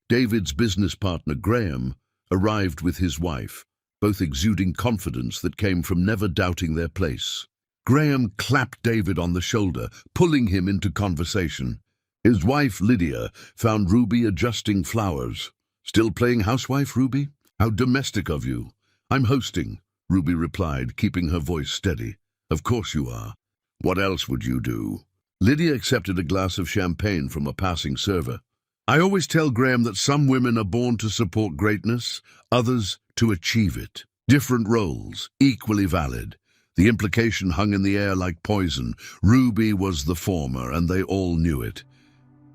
David's business partner, Graham, arrived with his wife, both exuding confidence that came from never doubting their place. Graham clapped David on the shoulder, pulling him into conversation. His wife, Lydia, found Ruby adjusting flowers. "Still playing housewife, Ruby? How domestic of you." "I'm hosting," Ruby replied, keeping her voice steady. "Of course you are. What else would you do?" Lydia accepted a glass of champagne from a passing server. "I always tell Graham that some women are born to support greatness, others to achieve it. Different roles, equally valid." The implication hung in the air like poison. Ruby was the former, and they all knew it.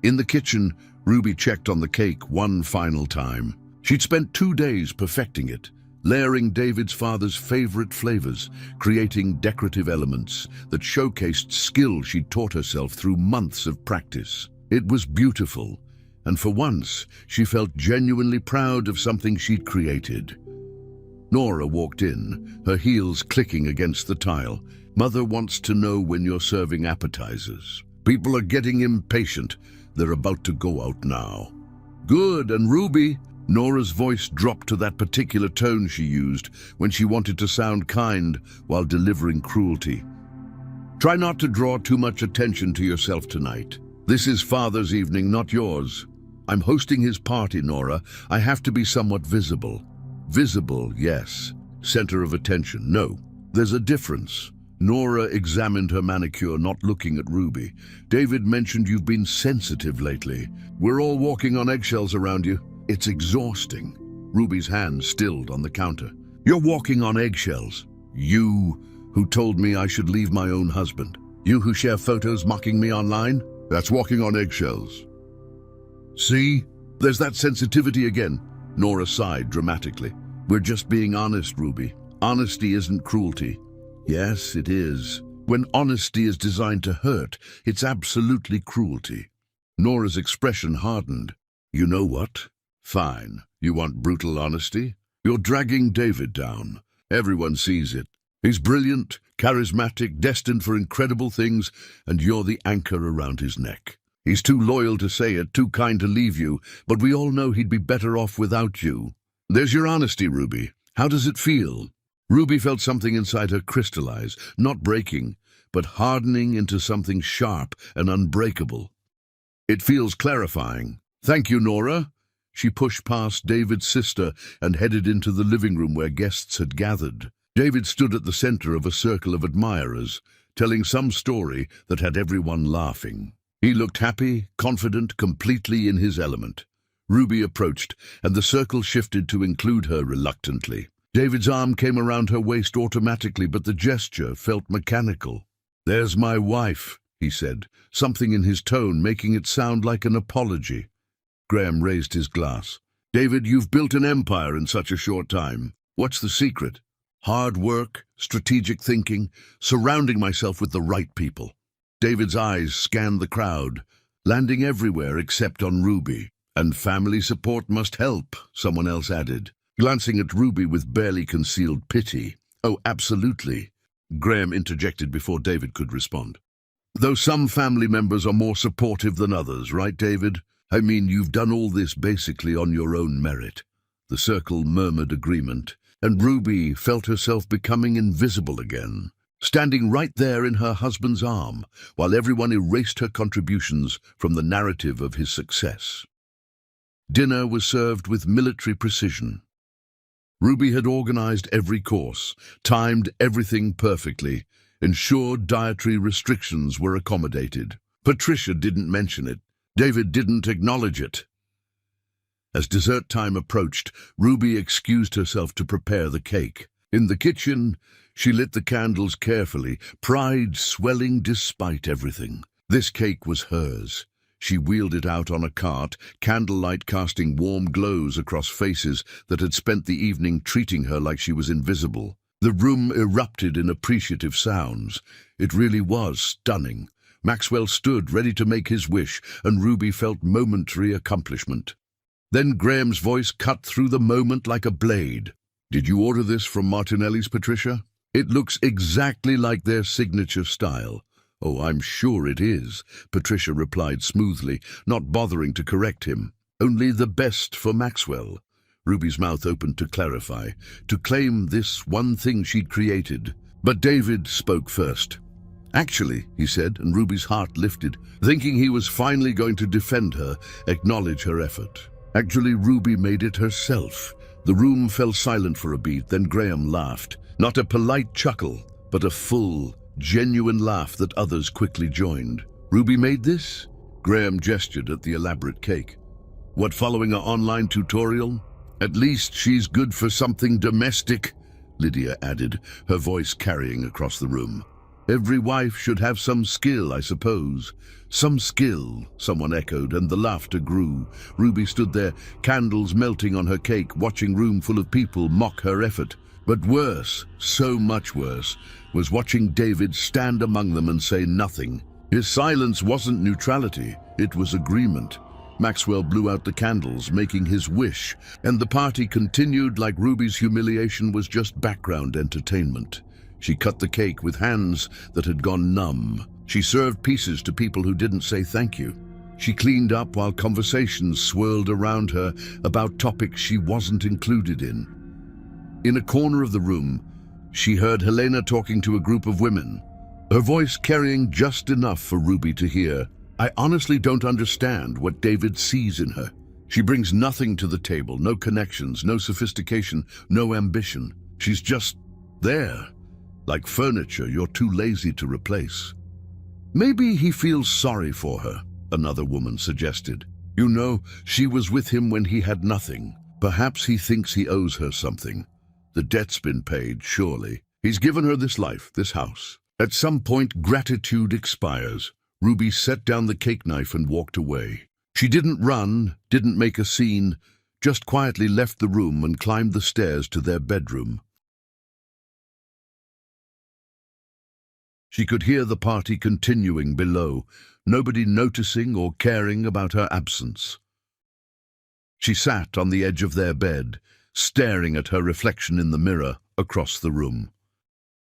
In the kitchen, Ruby checked on the cake one final time. She'd spent 2 days perfecting it, layering David's father's favorite flavors, creating decorative elements that showcased skill she'd taught herself through months of practice. It was beautiful, and for once, she felt genuinely proud of something she'd created. Nora walked in, her heels clicking against the tile. "Mother wants to know when you're serving appetizers. People are getting impatient. They're about to go out now." "Good, and Ruby?" Nora's voice dropped to that particular tone she used when she wanted to sound kind while delivering cruelty. "Try not to draw too much attention to yourself tonight. This is Father's evening, not yours. I'm hosting his party, Nora. I have to be somewhat visible." "Visible, yes. Center of attention, no. There's a difference." Nora examined her manicure, not looking at Ruby. "David mentioned you've been sensitive lately. We're all walking on eggshells around you. It's exhausting." Ruby's hand stilled on the counter. "You're walking on eggshells. You, who told me I should leave my own husband. You who share photos mocking me online. That's walking on eggshells." "See? There's that sensitivity again." Nora sighed dramatically. "We're just being honest, Ruby. Honesty isn't cruelty." "Yes, it is. When honesty is designed to hurt, it's absolutely cruelty." Nora's expression hardened. "You know what? Fine. You want brutal honesty? You're dragging David down. Everyone sees it. He's brilliant, charismatic, destined for incredible things, and you're the anchor around his neck. He's too loyal to say it, too kind to leave you, but we all know he'd be better off without you. There's your honesty, Ruby. How does it feel?" Ruby felt something inside her crystallize, not breaking, but hardening into something sharp and unbreakable. "It feels clarifying. Thank you, Nora." She pushed past David's sister and headed into the living room where guests had gathered. David stood at the center of a circle of admirers, telling some story that had everyone laughing. He looked happy, confident, completely in his element. Ruby approached, and the circle shifted to include her reluctantly. David's arm came around her waist automatically, but the gesture felt mechanical. "There's my wife," he said, something in his tone making it sound like an apology. Graham raised his glass. "David, you've built an empire in such a short time. What's the secret?" "Hard work, strategic thinking, surrounding myself with the right people." David's eyes scanned the crowd, landing everywhere except on Ruby. "And family support must help," someone else added, glancing at Ruby with barely concealed pity. "Oh, absolutely," Graham interjected before David could respond. "Though some family members are more supportive than others, right, David? I mean, you've done all this basically on your own merit." The circle murmured agreement, and Ruby felt herself becoming invisible again, standing right there in her husband's arm, while everyone erased her contributions from the narrative of his success. Dinner was served with military precision. Ruby had organized every course, timed everything perfectly, ensured dietary restrictions were accommodated. Patricia didn't mention it. David didn't acknowledge it. As dessert time approached, Ruby excused herself to prepare the cake. In the kitchen, she lit the candles carefully, pride swelling despite everything. This cake was hers. She wheeled it out on a cart, candlelight casting warm glows across faces that had spent the evening treating her like she was invisible. The room erupted in appreciative sounds. It really was stunning. Maxwell stood ready to make his wish, and Ruby felt momentary accomplishment. Then Graham's voice cut through the moment like a blade. "Did you order this from Martinelli's, Patricia? It looks exactly like their signature style." "Oh, I'm sure it is," Patricia replied smoothly, not bothering to correct him. "Only the best for Maxwell." Ruby's mouth opened to clarify, to claim this one thing she'd created. But David spoke first. "Actually," he said, and Ruby's heart lifted, thinking he was finally going to defend her, acknowledge her effort. "Actually, Ruby made it herself." The room fell silent for a beat, then Graham laughed. Not a polite chuckle, but a full, genuine laugh that others quickly joined. "Ruby made this?" Graham gestured at the elaborate cake. "What, following an online tutorial?" "At least she's good for something domestic," Lydia added, her voice carrying across the room. "Every wife should have some skill, I suppose." "Some skill," someone echoed, and the laughter grew. Ruby stood there, candles melting on her cake, watching room full of people mock her effort. But worse, so much worse, was watching David stand among them and say nothing. His silence wasn't neutrality, it was agreement. Maxwell blew out the candles, making his wish, and the party continued like Ruby's humiliation was just background entertainment. She cut the cake with hands that had gone numb. She served pieces to people who didn't say thank you. She cleaned up while conversations swirled around her about topics she wasn't included in. In a corner of the room, she heard Helena talking to a group of women, her voice carrying just enough for Ruby to hear. "I honestly don't understand what David sees in her. She brings nothing to the table, no connections, no sophistication, no ambition. She's just there, like furniture you're too lazy to replace." "Maybe he feels sorry for her," another woman suggested. "You know, she was with him when he had nothing. Perhaps he thinks he owes her something. The debt's been paid, surely. He's given her this life, this house. At some point, gratitude expires." Ruby set down the cake knife and walked away. She didn't run, didn't make a scene, just quietly left the room and climbed the stairs to their bedroom. She could hear the party continuing below, nobody noticing or caring about her absence. She sat on the edge of their bed, staring at her reflection in the mirror across the room.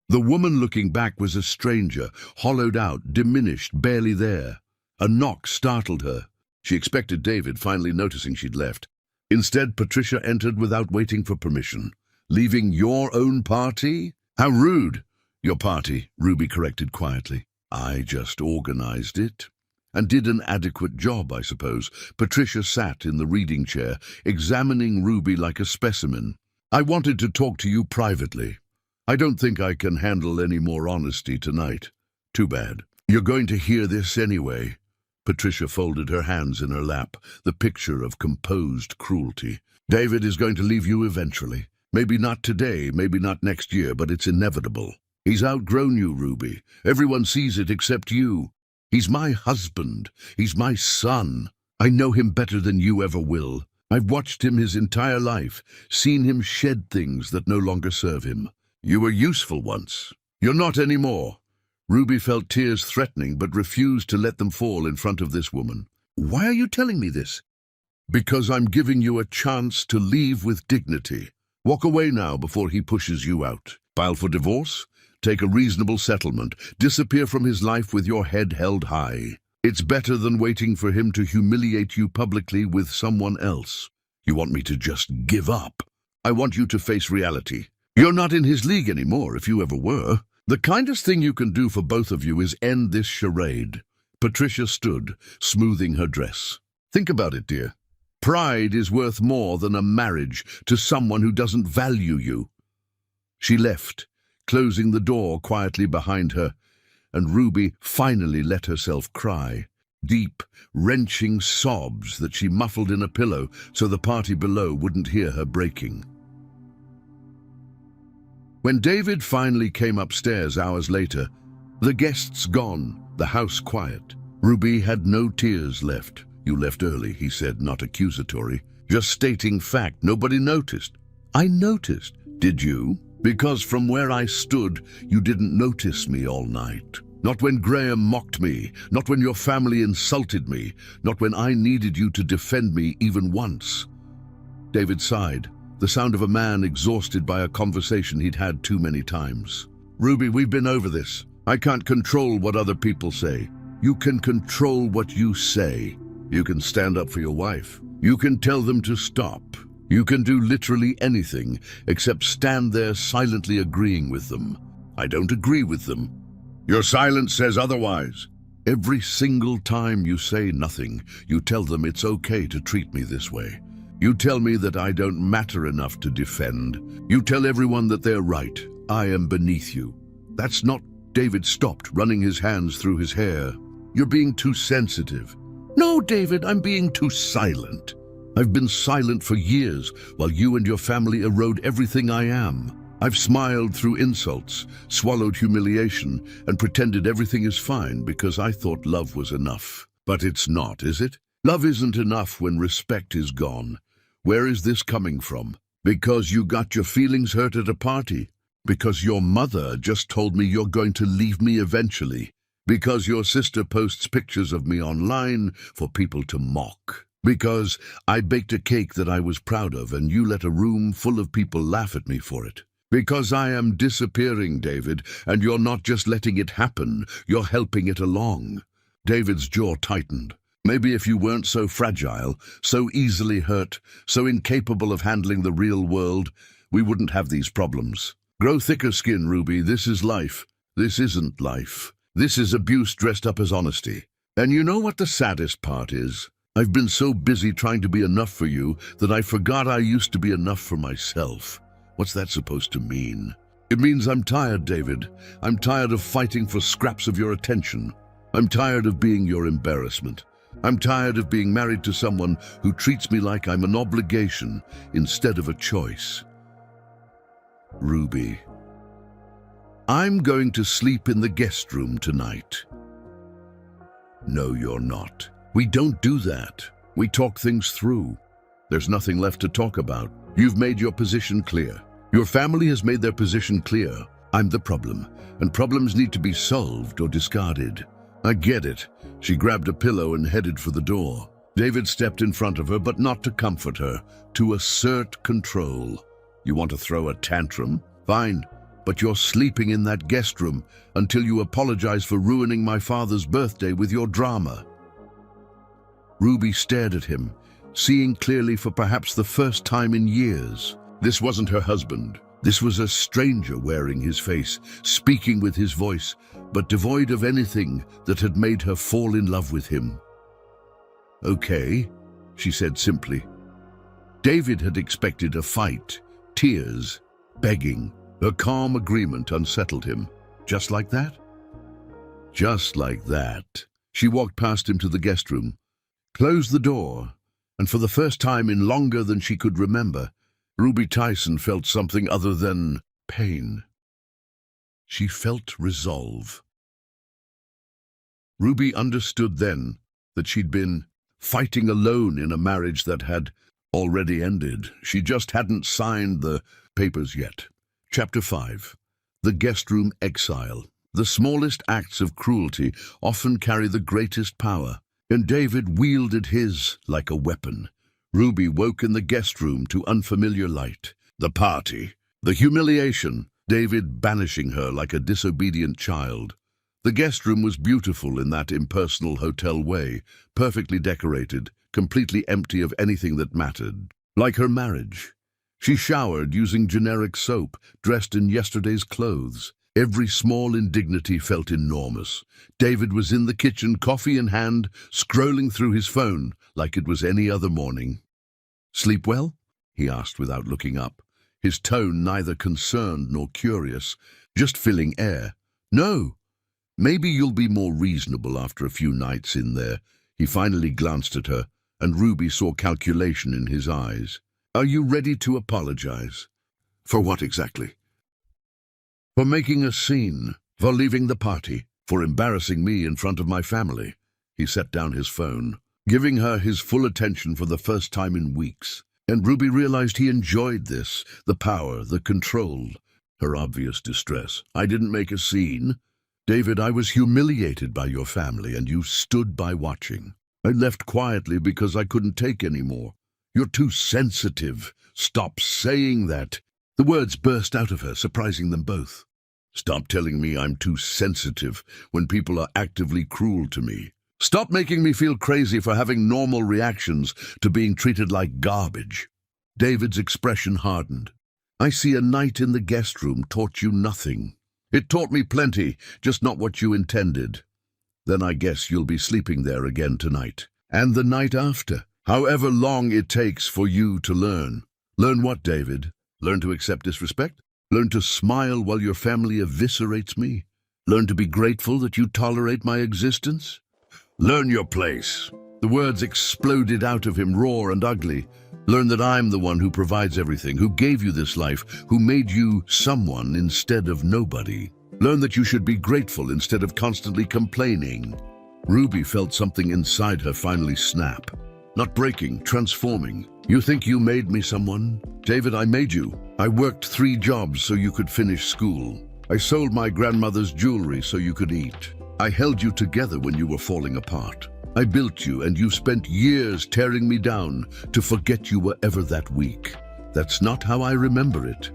The woman looking back was a stranger, hollowed out, diminished, barely there. A knock startled her. She expected David, finally noticing she'd left. Instead, Patricia entered without waiting for permission. "Leaving your own party? How rude!" "Your party," Ruby corrected quietly. "I just organized it." "And did an adequate job, I suppose." Patricia sat in the reading chair, examining Ruby like a specimen. "I wanted to talk to you privately. I don't think I can handle any more honesty tonight." "Too bad. You're going to hear this anyway." Patricia folded her hands in her lap, the picture of composed cruelty. "David is going to leave you eventually. Maybe not today, maybe not next year, but it's inevitable. He's outgrown you, Ruby. Everyone sees it except you. He's my husband. He's my son. I know him better than you ever will. I've watched him his entire life, seen him shed things that no longer serve him. You were useful once. You're not anymore. Ruby felt tears threatening, but refused to let them fall in front of this woman. Why are you telling me this? Because I'm giving you a chance to leave with dignity. Walk away now before he pushes you out. File for divorce? Take a reasonable settlement. Disappear from his life with your head held high. It's better than waiting for him to humiliate you publicly with someone else. You want me to just give up? I want you to face reality. You're not in his league anymore, if you ever were. The kindest thing you can do for both of you is end this charade. Patricia stood, smoothing her dress. Think about it, dear. Pride is worth more than a marriage to someone who doesn't value you. She left, closing the door quietly behind her, and Ruby finally let herself cry. Deep, wrenching sobs that she muffled in a pillow so the party below wouldn't hear her breaking. When David finally came upstairs hours later, the guests gone, the house quiet. Ruby had no tears left. You left early, he said, not accusatory. Just stating fact. Nobody noticed. I noticed. Did you? Because from where I stood, you didn't notice me all night. Not when Graham mocked me, not when your family insulted me, not when I needed you to defend me even once. David sighed, the sound of a man exhausted by a conversation he'd had too many times. Ruby, we've been over this. I can't control what other people say. You can control what you say. You can stand up for your wife. You can tell them to stop. You can do literally anything except stand there silently agreeing with them. I don't agree with them. Your silence says otherwise. Every single time you say nothing, you tell them it's okay to treat me this way. You tell me that I don't matter enough to defend. You tell everyone that they're right. I am beneath you. That's not... David stopped, running his hands through his hair. You're being too sensitive. No, David, I'm being too silent. I've been silent for years while you and your family erode everything I am. I've smiled through insults, swallowed humiliation, and pretended everything is fine because I thought love was enough. But it's not, is it? Love isn't enough when respect is gone. Where is this coming from? Because you got your feelings hurt at a party? Because your mother just told me you're going to leave me eventually? Because your sister posts pictures of me online for people to mock? Because I baked a cake that I was proud of and you let a room full of people laugh at me for it? Because I am disappearing, David, and you're not just letting it happen, you're helping it along. David's jaw tightened. Maybe if you weren't so fragile, so easily hurt, so incapable of handling the real world, we wouldn't have these problems. Grow thicker skin, Ruby. This is life. This isn't life. This is abuse dressed up as honesty. And you know what the saddest part is? I've been so busy trying to be enough for you that I forgot I used to be enough for myself. What's that supposed to mean? It means I'm tired, David. I'm tired of fighting for scraps of your attention. I'm tired of being your embarrassment. I'm tired of being married to someone who treats me like I'm an obligation instead of a choice. Ruby, I'm going to sleep in the guest room tonight. No, you're not. We don't do that. We talk things through. There's nothing left to talk about. You've made your position clear. Your family has made their position clear. I'm the problem, and problems need to be solved or discarded. I get it. She grabbed a pillow and headed for the door. David stepped in front of her, but not to comfort her, to assert control. You want to throw a tantrum? Fine, but you're sleeping in that guest room until you apologize for ruining my father's birthday with your drama. Ruby stared at him, seeing clearly for perhaps the first time in years. This wasn't her husband. This was a stranger wearing his face, speaking with his voice, but devoid of anything that had made her fall in love with him. Okay, she said simply. David had expected a fight, tears, begging. Her calm agreement unsettled him. Just like that? Just like that. She walked past him to the guest room, closed the door, and for the first time in longer than she could remember, Ruby Tyson felt something other than pain. She felt resolve. Ruby understood then that she'd been fighting alone in a marriage that had already ended. She just hadn't signed the papers yet. Chapter 5. The Guest Room Exile. The smallest acts of cruelty often carry the greatest power, and David wielded his like a weapon. Ruby woke in the guest room to unfamiliar light. The party, the humiliation, David banishing her like a disobedient child. The guest room was beautiful in that impersonal hotel way, perfectly decorated, completely empty of anything that mattered. Like her marriage. She showered using generic soap, dressed in yesterday's clothes. Every small indignity felt enormous. David was in the kitchen, coffee in hand, scrolling through his phone like it was any other morning. "Sleep well?" he asked without looking up, his tone neither concerned nor curious, just filling air. "No. Maybe you'll be more reasonable after a few nights in there." He finally glanced at her, and Ruby saw calculation in his eyes. "Are you ready to apologize?" "For what exactly?" "For making a scene, for leaving the party, for embarrassing me in front of my family." He set down his phone, giving her his full attention for the first time in weeks. And Ruby realized he enjoyed this, the power, the control, her obvious distress. "I didn't make a scene. David, I was humiliated by your family, and you stood by watching. I left quietly because I couldn't take any more. You're too sensitive. Stop saying that." The words burst out of her, surprising them both. "Stop telling me I'm too sensitive when people are actively cruel to me. Stop making me feel crazy for having normal reactions to being treated like garbage." David's expression hardened. "I see a night in the guest room taught you nothing. It taught me plenty, just not what you intended. Then I guess you'll be sleeping there again tonight. And the night after. However long it takes for you to learn." "Learn what, David? Learn to accept disrespect? Learn to smile while your family eviscerates me? Learn to be grateful that you tolerate my existence? Learn your place." The words exploded out of him, raw and ugly. "Learn that I'm the one who provides everything, who gave you this life, who made you someone instead of nobody. Learn that you should be grateful instead of constantly complaining." Ruby felt something inside her finally snap. Not breaking, transforming. "You think you made me someone? David, I made you. I worked 3 jobs so you could finish school. I sold my grandmother's jewelry so you could eat. I held you together when you were falling apart. I built you, and you spent years tearing me down to forget you were ever that weak. That's not how I remember it."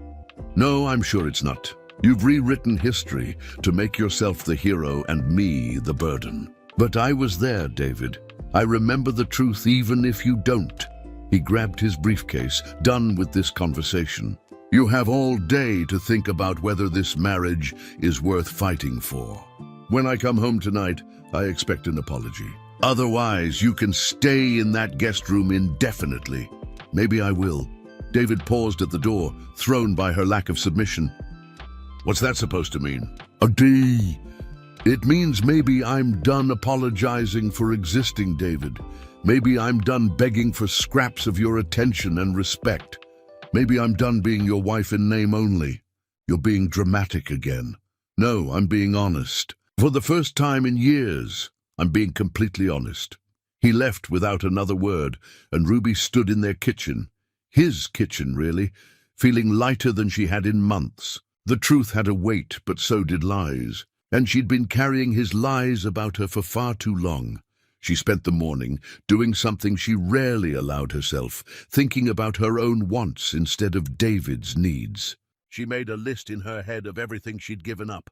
"No, I'm sure it's not. You've rewritten history to make yourself the hero and me the burden. But I was there, David. I remember the truth even if you don't." He grabbed his briefcase, done with this conversation. "You have all day to think about whether this marriage is worth fighting for. When I come home tonight, I expect an apology. Otherwise, you can stay in that guest room indefinitely." "Maybe I will." David paused at the door, thrown by her lack of submission. "What's that supposed to mean?" "A D. It means maybe I'm done apologizing for existing, David. Maybe I'm done begging for scraps of your attention and respect. Maybe I'm done being your wife in name only." "You're being dramatic again." "No, I'm being honest. For the first time in years, I'm being completely honest." He left without another word, and Ruby stood in their kitchen. His kitchen, really, feeling lighter than she had in months. The truth had a weight, but so did lies. And she'd been carrying his lies about her for far too long. She spent the morning doing something she rarely allowed herself, thinking about her own wants instead of David's needs. She made a list in her head of everything she'd given up.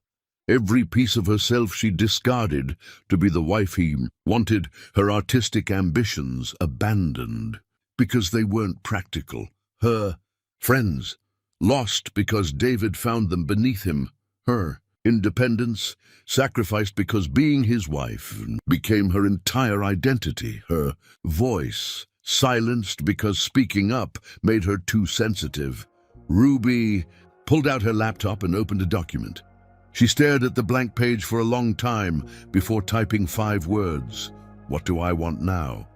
Every piece of herself she discarded to be the wife he wanted, her artistic ambitions abandoned because they weren't practical. Her friends, lost because David found them beneath him. Her independence, sacrificed because being his wife became her entire identity. Her voice, silenced because speaking up made her too sensitive. Ruby pulled out her laptop and opened a document. She stared at the blank page for a long time before typing 5 words. "What do I want now?"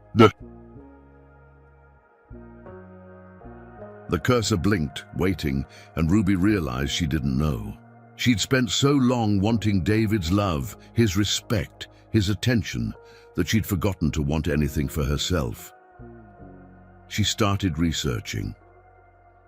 The cursor blinked, waiting, and Ruby realized she didn't know. She'd spent so long wanting David's love, his respect, his attention, that she'd forgotten to want anything for herself. She started researching.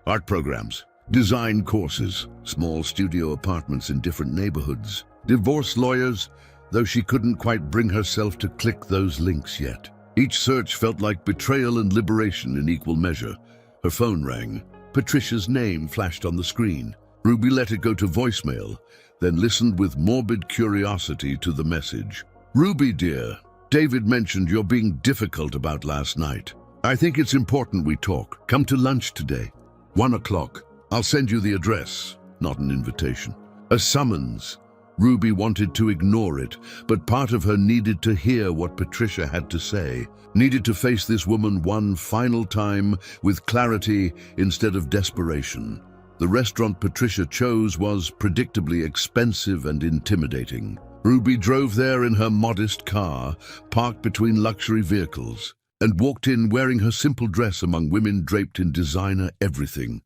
Art programs, design courses, small studio apartments in different neighborhoods, divorce lawyers, though she couldn't quite bring herself to click those links yet. Each search felt like betrayal and liberation in equal measure. Her phone rang. Patricia's name flashed on the screen. Ruby let it go to voicemail, then listened with morbid curiosity to the message. "Ruby, dear, David mentioned you're being difficult about last night. I think it's important we talk. Come to lunch today. 1 o'clock. I'll send you the address." Not an invitation. A summons. Ruby wanted to ignore it, but part of her needed to hear what Patricia had to say, needed to face this woman one final time with clarity instead of desperation. The restaurant Patricia chose was predictably expensive and intimidating. Ruby drove there in her modest car, parked between luxury vehicles, and walked in wearing her simple dress among women draped in designer everything.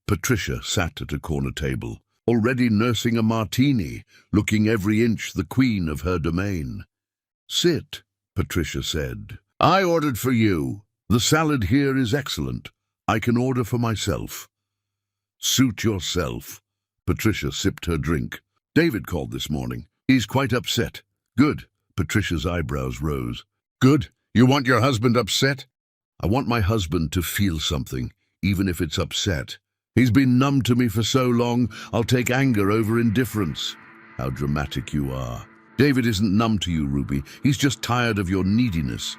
Patricia sat at a corner table, already nursing a martini, looking every inch the queen of her domain. "Sit," Patricia said. "I ordered for you. The salad here is excellent. I can order for myself." "Suit yourself." Patricia sipped her drink. "David called this morning. He's quite upset." "Good." Patricia's eyebrows rose. "Good? You want your husband upset?" "I want my husband to feel something, even if it's upset. He's been numb to me for so long, I'll take anger over indifference." "How dramatic you are." "David isn't numb to you, Ruby. He's just tired of your neediness."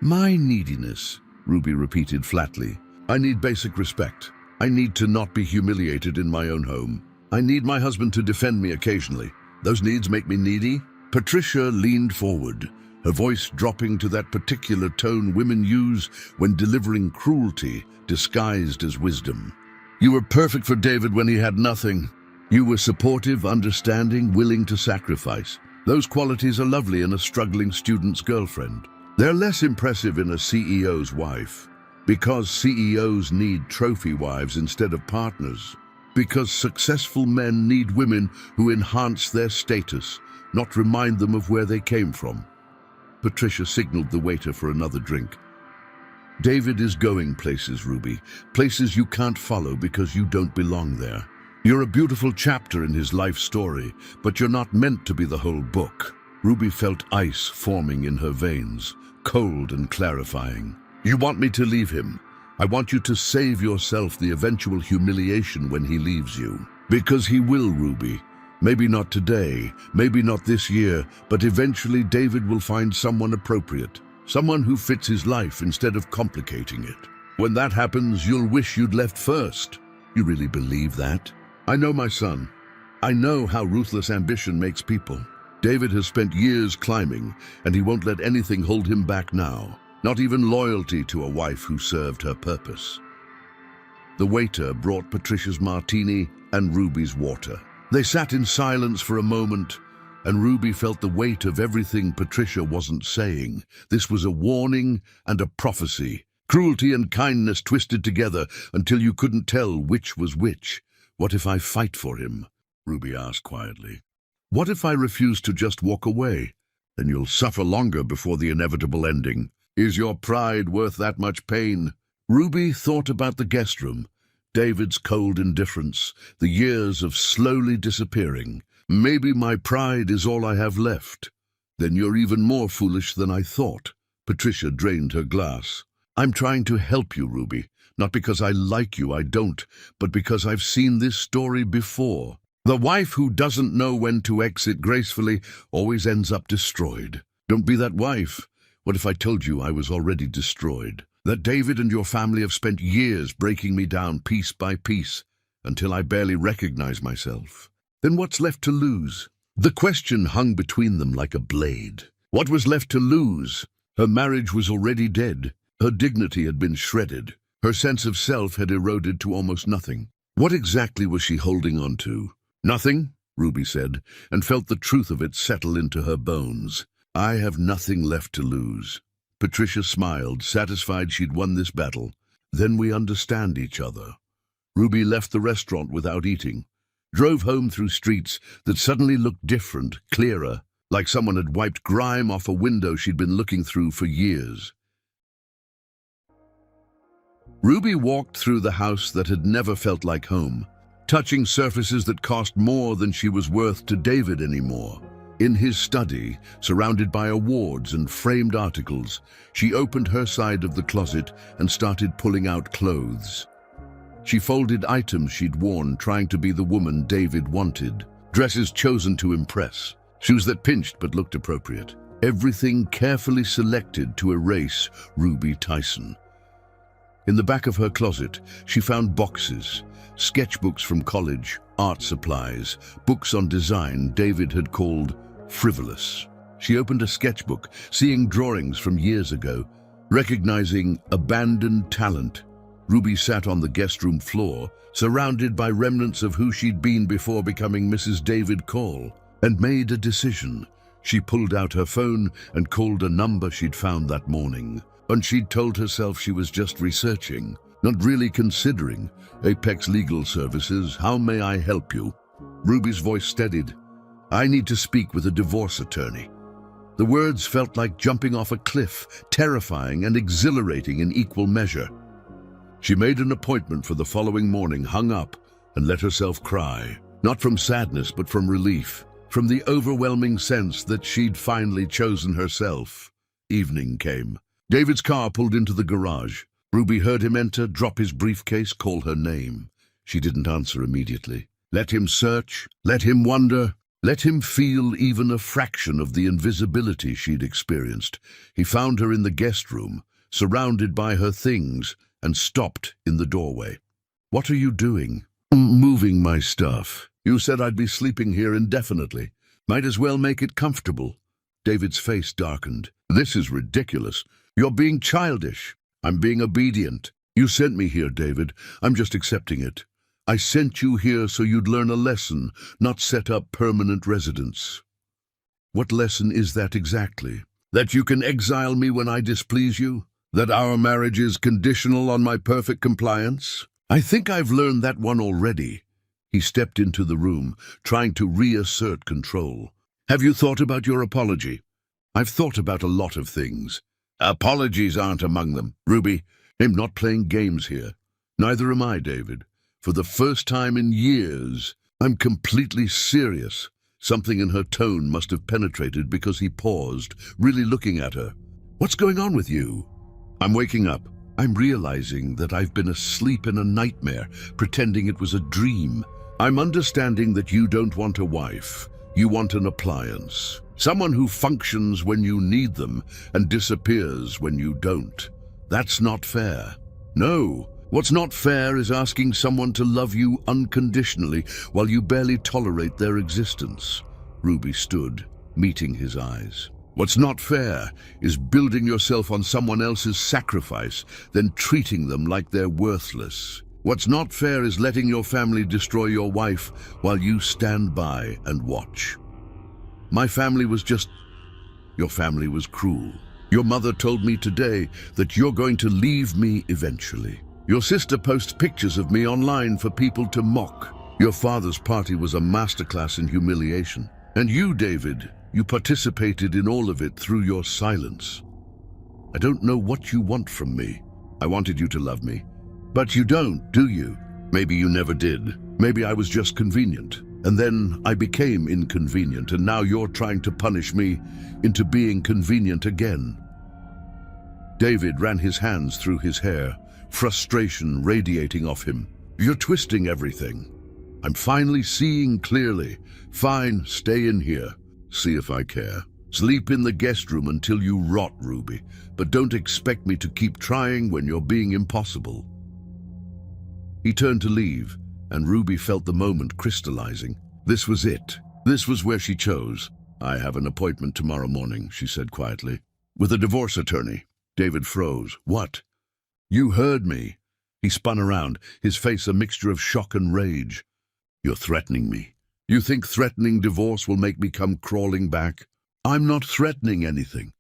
"My neediness," Ruby repeated flatly. "I need basic respect. I need to not be humiliated in my own home. I need my husband to defend me occasionally. Those needs make me needy." Patricia leaned forward, her voice dropping to that particular tone women use when delivering cruelty disguised as wisdom. "You were perfect for David when he had nothing. You were supportive, understanding, willing to sacrifice. Those qualities are lovely in a struggling student's girlfriend. They're less impressive in a CEO's wife. Because CEOs need trophy wives instead of partners. Because successful men need women who enhance their status, not remind them of where they came from." Patricia signaled the waiter for another drink. "David is going places, Ruby. Places you can't follow because you don't belong there. You're a beautiful chapter in his life story, but you're not meant to be the whole book." Ruby felt ice forming in her veins, cold and clarifying. "You want me to leave him? I want you to save yourself the eventual humiliation when he leaves you. Because he will, Ruby. Maybe not today, maybe not this year, but eventually David will find someone appropriate. Someone who fits his life instead of complicating it. When that happens, you'll wish you'd left first." "You really believe that?" "I know my son. I know how ruthless ambition makes people. David has spent years climbing, and he won't let anything hold him back now. Not even loyalty to a wife who served her purpose." The waiter brought Patricia's martini and Ruby's water. They sat in silence for a moment, and Ruby felt the weight of everything Patricia wasn't saying. This was a warning and a prophecy. Cruelty and kindness twisted together until you couldn't tell which was which. "What if I fight for him?" Ruby asked quietly. "What if I refuse to just walk away? Then you'll suffer longer before the inevitable ending. Is your pride worth that much pain?" Ruby thought about the guest room, David's cold indifference, the years of slowly disappearing. "Maybe my pride is all I have left." "Then you're even more foolish than I thought." Patricia drained her glass. "I'm trying to help you, Ruby. Not because I like you, I don't, but because I've seen this story before. The wife who doesn't know when to exit gracefully always ends up destroyed. Don't be that wife. What if I told you I was already destroyed? That David and your family have spent years breaking me down piece by piece until I barely recognize myself. Then what's left to lose?" The question hung between them like a blade. What was left to lose? Her marriage was already dead. Her dignity had been shredded. Her sense of self had eroded to almost nothing. What exactly was she holding on to? "Nothing," Ruby said, and felt the truth of it settle into her bones. "I have nothing left to lose." Patricia smiled, satisfied she'd won this battle. Then we understand each other. Ruby left the restaurant without eating, drove home through streets that suddenly looked different, clearer, like someone had wiped grime off a window she'd been looking through for years. Ruby walked through the house that had never felt like home, touching surfaces that cost more than she was worth to David anymore. In his study, surrounded by awards and framed articles, she opened her side of the closet and started pulling out clothes. She folded items she'd worn, trying to be the woman David wanted. Dresses chosen to impress, shoes that pinched but looked appropriate. Everything carefully selected to erase Ruby Tyson. In the back of her closet, she found boxes, sketchbooks from college, art supplies, books on design David had called frivolous. She opened a sketchbook, seeing drawings from years ago, recognizing abandoned talent. Ruby sat on the guest room floor, surrounded by remnants of who she'd been before becoming Mrs. David Cole, and made a decision. She pulled out her phone and called a number she'd found that morning. And she'd told herself she was just researching, not really considering. Apex Legal Services, how may I help you? Ruby's voice steadied. I need to speak with a divorce attorney. The words felt like jumping off a cliff, terrifying and exhilarating in equal measure. She made an appointment for the following morning, hung up, and let herself cry. Not from sadness, but from relief, from the overwhelming sense that she'd finally chosen herself. Evening came. David's car pulled into the garage. Ruby heard him enter, drop his briefcase, call her name. She didn't answer immediately. Let him search, let him wonder, let him feel even a fraction of the invisibility she'd experienced. He found her in the guest room, surrounded by her things, and stopped in the doorway. What are you doing? Moving my stuff. You said I'd be sleeping here indefinitely. Might as well make it comfortable. David's face darkened. This is ridiculous. You're being childish. I'm being obedient. You sent me here, David. I'm just accepting it. I sent you here so you'd learn a lesson, not set up permanent residence. What lesson is that exactly? That you can exile me when I displease you? That our marriage is conditional on my perfect compliance? I think I've learned that one already. He stepped into the room, trying to reassert control. Have you thought about your apology? I've thought about a lot of things. Apologies aren't among them. Ruby, I'm not playing games here. Neither am I, David. For the first time in years, I'm completely serious. Something in her tone must have penetrated because he paused, really looking at her. What's going on with you? I'm waking up. I'm realizing that I've been asleep in a nightmare, pretending it was a dream. I'm understanding that you don't want a wife. You want an appliance. Someone who functions when you need them and disappears when you don't. That's not fair. No. What's not fair is asking someone to love you unconditionally while you barely tolerate their existence. Ruby stood, meeting his eyes. What's not fair is building yourself on someone else's sacrifice, then treating them like they're worthless. What's not fair is letting your family destroy your wife while you stand by and watch. My family was just... Your family was cruel. Your mother told me today that you're going to leave me eventually. Your sister posts pictures of me online for people to mock. Your father's party was a masterclass in humiliation. And you, David, you participated in all of it through your silence. I don't know what you want from me. I wanted you to love me. But you don't, do you? Maybe you never did. Maybe I was just convenient. And then I became inconvenient, and now you're trying to punish me into being convenient again. David ran his hands through his hair, frustration radiating off him. You're twisting everything. I'm finally seeing clearly. Fine, stay in here. See if I care. Sleep in the guest room until you rot, Ruby. But don't expect me to keep trying when you're being impossible. He turned to leave, and Ruby felt the moment crystallizing. This was it. This was where she chose. I have an appointment tomorrow morning, she said quietly. With a divorce attorney. David froze. What? You heard me. He spun around, his face a mixture of shock and rage. You're threatening me. You think threatening divorce will make me come crawling back? I'm not threatening anything.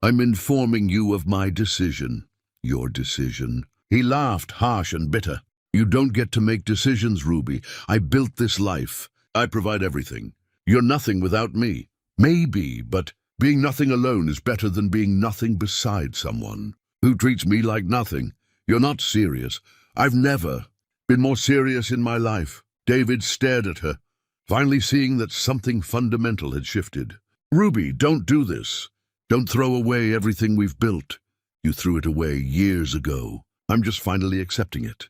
I'm informing you of my decision. Your decision. He laughed, harsh and bitter. You don't get to make decisions, Ruby. I built this life. I provide everything. You're nothing without me. Maybe, but being nothing alone is better than being nothing beside someone who treats me like nothing. You're not serious. I've never been more serious in my life. David stared at her, finally seeing that something fundamental had shifted. Ruby, don't do this. Don't throw away everything we've built. You threw it away years ago. I'm just finally accepting it.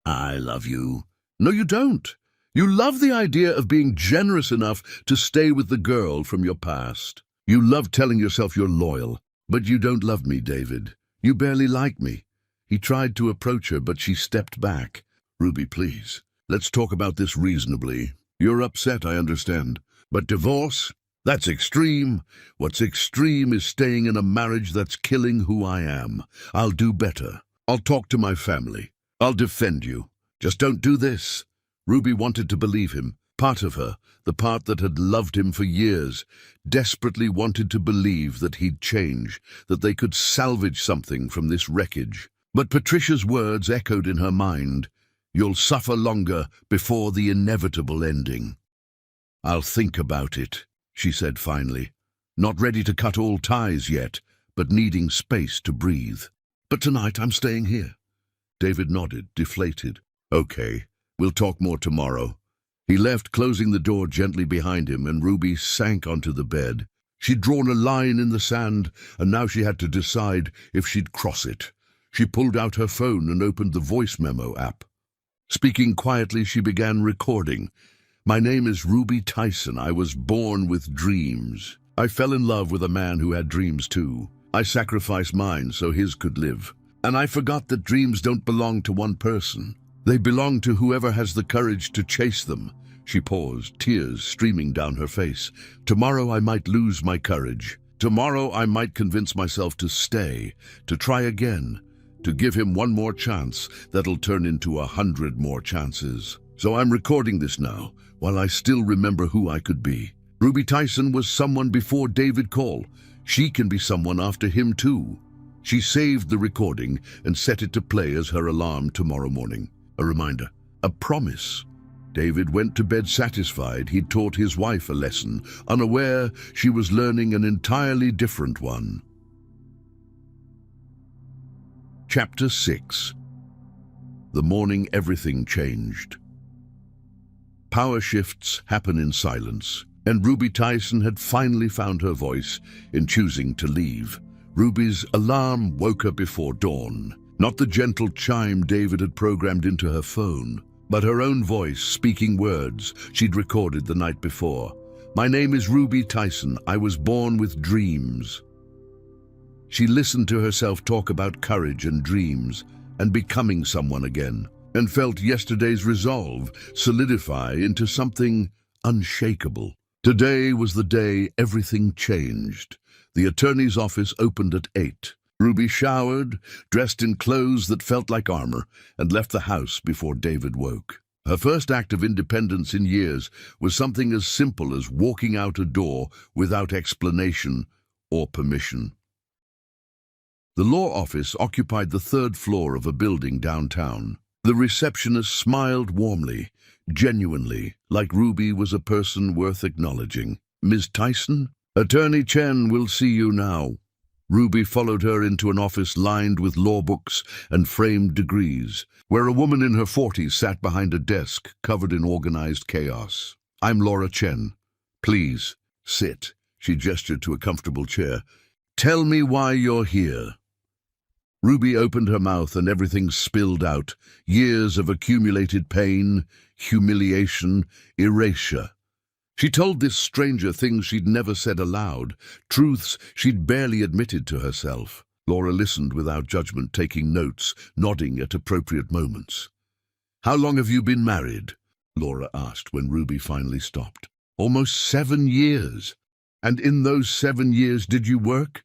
I love you. No, you don't. You love the idea of being generous enough to stay with the girl from your past. You love telling yourself you're loyal, but you don't love me, David. You barely like me. He tried to approach her, but she stepped back. Ruby, please, let's talk about this reasonably. You're upset, I understand. But divorce? That's extreme. What's extreme is staying in a marriage that's killing who I am. I'll do better. I'll talk to my family. I'll defend you. Just don't do this. Ruby wanted to believe him. Part of her, the part that had loved him for years, desperately wanted to believe that he'd change, that they could salvage something from this wreckage. But Patricia's words echoed in her mind. You'll suffer longer before the inevitable ending. I'll think about it, she said finally. Not ready to cut all ties yet, but needing space to breathe. But tonight I'm staying here. David nodded, deflated. Okay, we'll talk more tomorrow. He left, closing the door gently behind him, and Ruby sank onto the bed. She'd drawn a line in the sand, and now she had to decide if she'd cross it. She pulled out her phone and opened the voice memo app. Speaking quietly, she began recording. My name is Ruby Tyson. I was born with dreams. I fell in love with a man who had dreams too. I sacrificed mine so his could live. And I forgot that dreams don't belong to one person. They belong to whoever has the courage to chase them. She paused, tears streaming down her face. Tomorrow I might lose my courage. Tomorrow I might convince myself to stay, to try again, to give him one more chance that'll turn into 100 more chances. So I'm recording this now, while I still remember who I could be. Ruby Tyson was someone before David Call. She can be someone after him too. She saved the recording and set it to play as her alarm tomorrow morning. A reminder, a promise. David went to bed satisfied he'd taught his wife a lesson, unaware she was learning an entirely different one. Chapter 6. The morning everything changed. Power shifts happen in silence, and Ruby Tyson had finally found her voice in choosing to leave. Ruby's alarm woke her before dawn. Not the gentle chime David had programmed into her phone, but her own voice speaking words she'd recorded the night before. My name is Ruby Tyson. I was born with dreams. She listened to herself talk about courage and dreams and becoming someone again, and felt yesterday's resolve solidify into something unshakable. Today was the day everything changed. The attorney's office opened at 8. Ruby showered, dressed in clothes that felt like armor, and left the house before David woke. Her first act of independence in years was something as simple as walking out a door without explanation or permission. The law office occupied the 3rd floor of a building downtown. The receptionist smiled warmly, genuinely, like Ruby was a person worth acknowledging. Ms. Tyson? Attorney Chen will see you now. Ruby followed her into an office lined with law books and framed degrees, where a woman in her 40s sat behind a desk covered in organized chaos. I'm Laura Chen. Please, sit. She gestured to a comfortable chair. Tell me why you're here. Ruby opened her mouth and everything spilled out. Years of accumulated pain, humiliation, erasure. She told this stranger things she'd never said aloud, truths she'd barely admitted to herself. Laura listened without judgment, taking notes, nodding at appropriate moments. How long have you been married? Laura asked when Ruby finally stopped. Almost 7 years. And in those 7 years, did you work?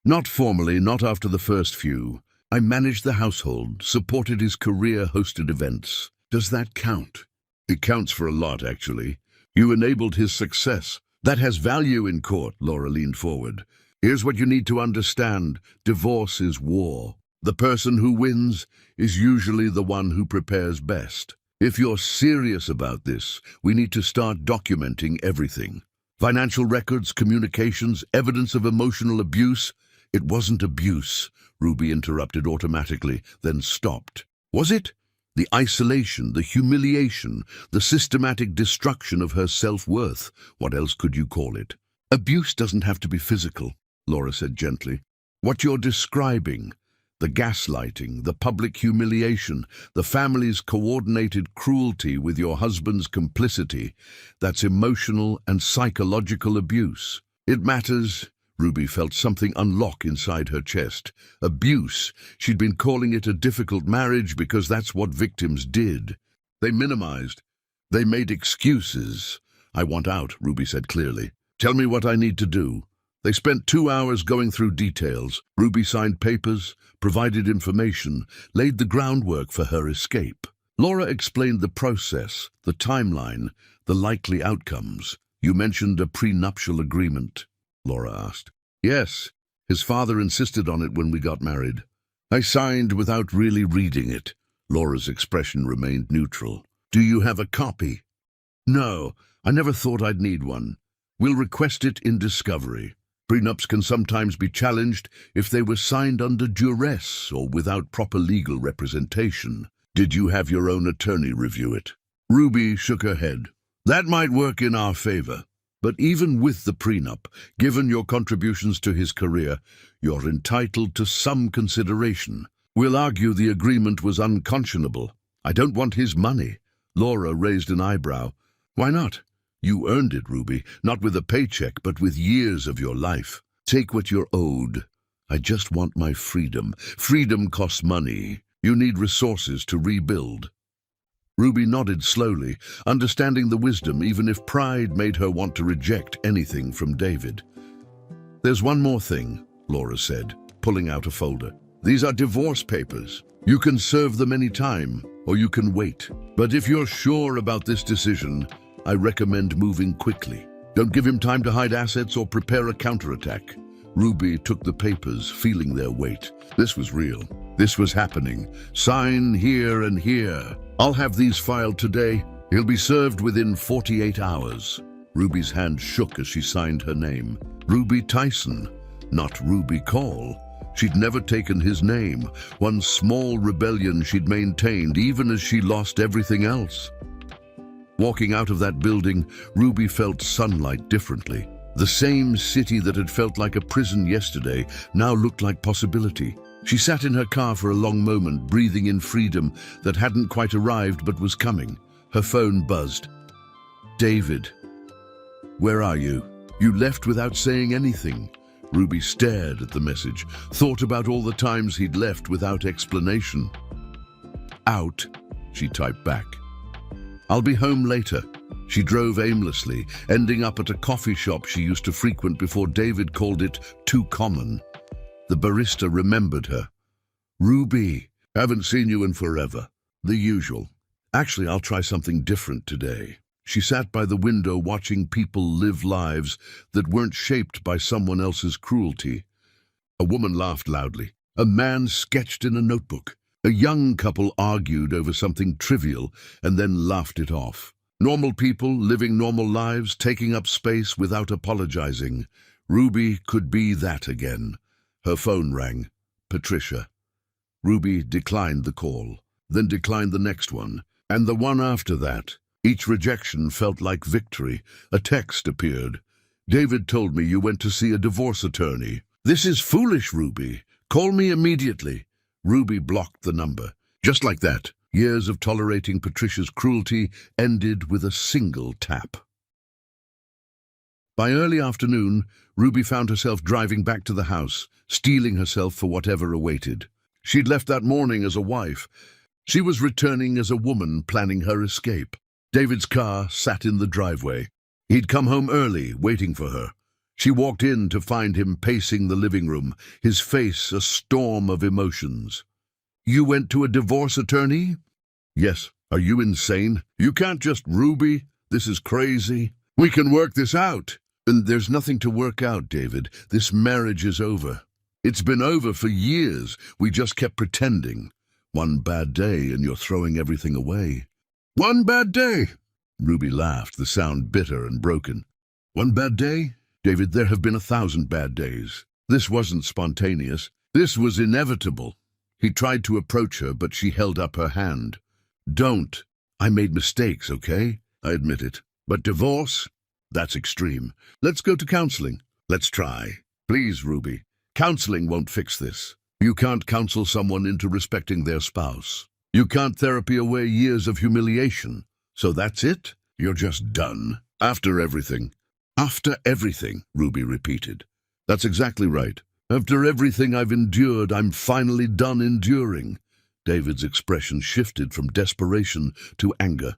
Not formally, not after the first few. I managed the household, supported his career, hosted events. Does that count? It counts for a lot, actually. You enabled his success. That has value in court, Laura leaned forward. Here's what you need to understand. Divorce is war. The person who wins is usually the one who prepares best. If you're serious about this, we need to start documenting everything. Financial records, communications, evidence of emotional abuse. It wasn't abuse, Ruby interrupted automatically, then stopped. Was it? The isolation, the humiliation, the systematic destruction of her self-worth. What else could you call it? Abuse doesn't have to be physical, Laura said gently. What you're describing, the gaslighting, the public humiliation, the family's coordinated cruelty with your husband's complicity, that's emotional and psychological abuse. It matters. Ruby felt something unlock inside her chest. Abuse. She'd been calling it a difficult marriage because that's what victims did. They minimized. They made excuses. I want out, Ruby said clearly. Tell me what I need to do. They spent 2 hours going through details. Ruby signed papers, provided information, laid the groundwork for her escape. Laura explained the process, the timeline, the likely outcomes. You mentioned a prenuptial agreement, Laura asked. Yes, his father insisted on it when we got married. I signed without really reading it. Laura's expression remained neutral. Do you have a copy? No, I never thought I'd need one. We'll request it in discovery. Prenups can sometimes be challenged if they were signed under duress or without proper legal representation. Did you have your own attorney review it? Ruby shook her head. That might work in our favor. But even with the prenup, given your contributions to his career, you're entitled to some consideration. We'll argue the agreement was unconscionable. I don't want his money. Laura raised an eyebrow. Why not? You earned it, Ruby, not with a paycheck, but with years of your life. Take what you're owed. I just want my freedom. Freedom costs money. You need resources to rebuild. Ruby nodded slowly, understanding the wisdom even if pride made her want to reject anything from David. There's one more thing, Laura said, pulling out a folder. These are divorce papers. You can serve them any time, or you can wait. But if you're sure about this decision, I recommend moving quickly. Don't give him time to hide assets or prepare a counterattack. Ruby took the papers, feeling their weight. This was real. This was happening. Sign here and here. I'll have these filed today. He'll be served within 48 hours. Ruby's hand shook as she signed her name. Ruby Tyson, not Ruby Call. She'd never taken his name. One small rebellion she'd maintained even as she lost everything else. Walking out of that building, Ruby felt sunlight differently. The same city that had felt like a prison yesterday now looked like possibility. She sat in her car for a long moment, breathing in freedom that hadn't quite arrived but was coming. Her phone buzzed. David. Where are you? You left without saying anything. Ruby stared at the message, thought about all the times he'd left without explanation. Out, she typed back. I'll be home later. She drove aimlessly, ending up at a coffee shop she used to frequent before David called it too common. The barista remembered her. Ruby, haven't seen you in forever. The usual. Actually, I'll try something different today. She sat by the window watching people live lives that weren't shaped by someone else's cruelty. A woman laughed loudly. A man sketched in a notebook. A young couple argued over something trivial and then laughed it off. Normal people living normal lives, taking up space without apologizing. Ruby could be that again. Her phone rang. Patricia. Ruby declined the call, then declined the next one, and the one after that. Each rejection felt like victory. A text appeared. David told me you went to see a divorce attorney. This is foolish, Ruby. Call me immediately. Ruby blocked the number. Just like that, years of tolerating Patricia's cruelty ended with a single tap. By early afternoon, Ruby found herself driving back to the house, steeling herself for whatever awaited. She'd left that morning as a wife. She was returning as a woman planning her escape. David's car sat in the driveway. He'd come home early, waiting for her. She walked in to find him pacing the living room, his face a storm of emotions. You went to a divorce attorney? Yes. Are you insane? You can't just, Ruby. This is crazy. We can work this out. And there's nothing to work out, David. This marriage is over. It's been over for years. We just kept pretending. One bad day and you're throwing everything away. One bad day? Ruby laughed, the sound bitter and broken. One bad day? David, there have been 1,000 bad days. This wasn't spontaneous. This was inevitable. He tried to approach her, but she held up her hand. Don't. I made mistakes, okay? I admit it. But divorce? That's extreme. Let's go to counseling. Let's try. Please, Ruby. Counseling won't fix this. You can't counsel someone into respecting their spouse. You can't therapy away years of humiliation. So that's it? You're just done. After everything. After everything, Ruby repeated. That's exactly right. After everything I've endured, I'm finally done enduring. David's expression shifted from desperation to anger.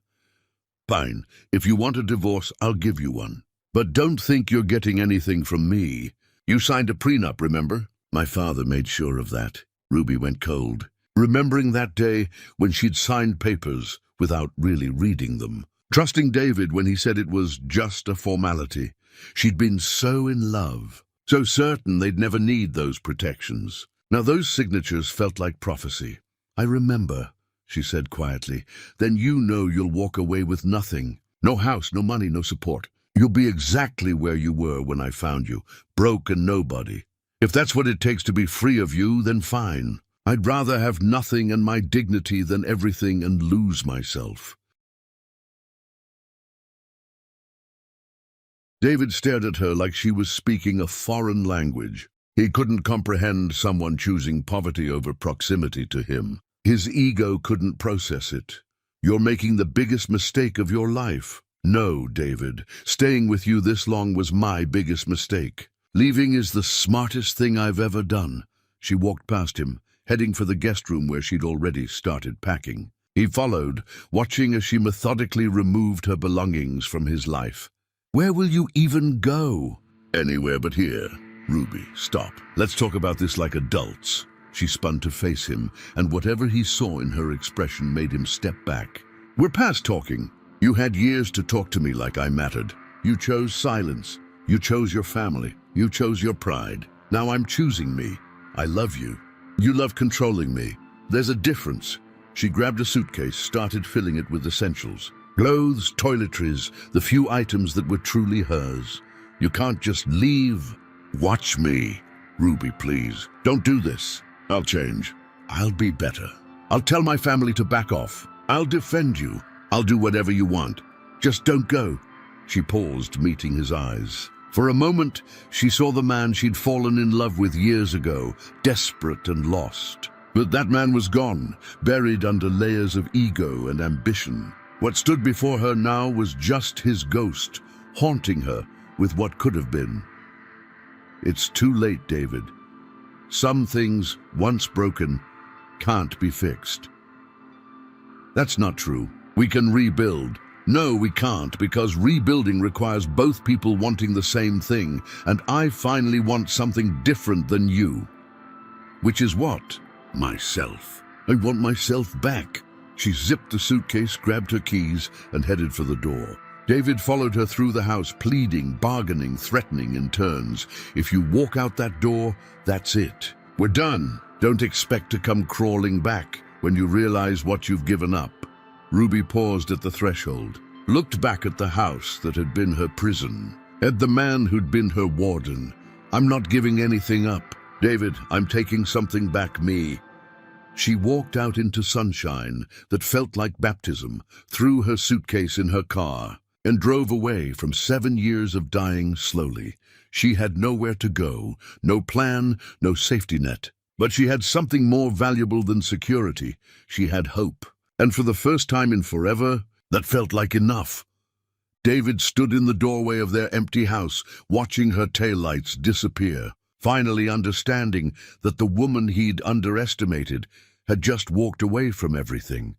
Fine. If you want a divorce, I'll give you one. But don't think you're getting anything from me. You signed a prenup, remember? My father made sure of that. Ruby went cold, remembering that day when she'd signed papers without really reading them, trusting David when he said it was just a formality. She'd been so in love, so certain they'd never need those protections. Now those signatures felt like prophecy. I remember, she said quietly. Then you know you'll walk away with nothing. No house, no money, no support. You'll be exactly where you were when I found you, broke and nobody. If that's what it takes to be free of you, then fine. I'd rather have nothing and my dignity than everything and lose myself. David stared at her like she was speaking a foreign language. He couldn't comprehend someone choosing poverty over proximity to him. His ego couldn't process it. You're making the biggest mistake of your life. No, David, staying with you this long was my biggest mistake. Leaving is the smartest thing I've ever done. She walked past him, heading for the guest room where she'd already started packing. He followed, watching as she methodically removed her belongings from his life. Where will you even go? Anywhere but here. Ruby, stop. Let's talk about this like adults. She spun to face him, and whatever he saw in her expression made him step back. We're past talking. You had years to talk to me like I mattered. You chose silence. You chose your family. You chose your pride. Now I'm choosing me. I love you. You love controlling me. There's a difference. She grabbed a suitcase, started filling it with essentials. Clothes, toiletries, the few items that were truly hers. You can't just leave. Watch me. Ruby, please. Don't do this. I'll change. I'll be better. I'll tell my family to back off. I'll defend you. I'll do whatever you want. Just don't go. She paused, meeting his eyes. For a moment, she saw the man she'd fallen in love with years ago, desperate and lost. But that man was gone, buried under layers of ego and ambition. What stood before her now was just his ghost, haunting her with what could have been. It's too late, David. Some things, once broken, can't be fixed. That's not true. We can rebuild. No, we can't, because rebuilding requires both people wanting the same thing, and I finally want something different than you. Which is what? Myself. I want myself back. She zipped the suitcase, grabbed her keys, and headed for the door. David followed her through the house, pleading, bargaining, threatening in turns. If you walk out that door, that's it. We're done. Don't expect to come crawling back when you realize what you've given up. Ruby paused at the threshold, looked back at the house that had been her prison, at the man who'd been her warden. I'm not giving anything up. David, I'm taking something back, me. She walked out into sunshine that felt like baptism, threw her suitcase in her car, and drove away from 7 years of dying slowly. She had nowhere to go, no plan, no safety net. But she had something more valuable than security. She had hope. And for the first time in forever, that felt like enough. David stood in the doorway of their empty house, watching her taillights disappear, finally understanding that the woman he'd underestimated had just walked away from everything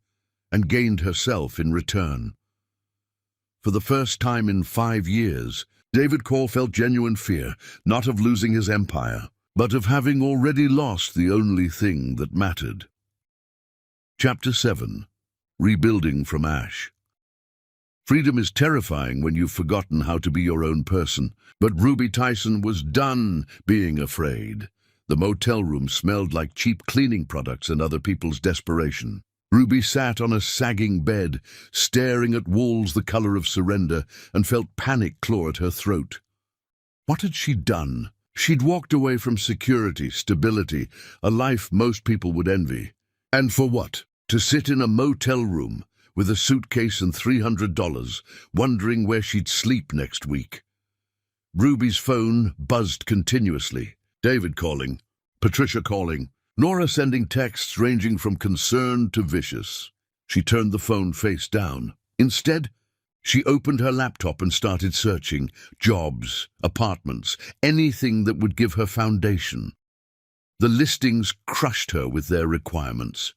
and gained herself in return. For the first time in 5 years, David Cole felt genuine fear, not of losing his empire, but of having already lost the only thing that mattered. Chapter 7. Rebuilding from Ash. Freedom is terrifying when you've forgotten how to be your own person. But Ruby Tyson was done being afraid. The motel room smelled like cheap cleaning products and other people's desperation. Ruby sat on a sagging bed, staring at walls the color of surrender, and felt panic claw at her throat. What had she done? She'd walked away from security, stability, a life most people would envy. And for what? To sit in a motel room with a suitcase and $300, wondering where she'd sleep next week. Ruby's phone buzzed continuously. David calling, Patricia calling, Nora sending texts ranging from concerned to vicious. She turned the phone face down. Instead, she opened her laptop and started searching jobs, apartments, anything that would give her foundation. The listings crushed her with their requirements.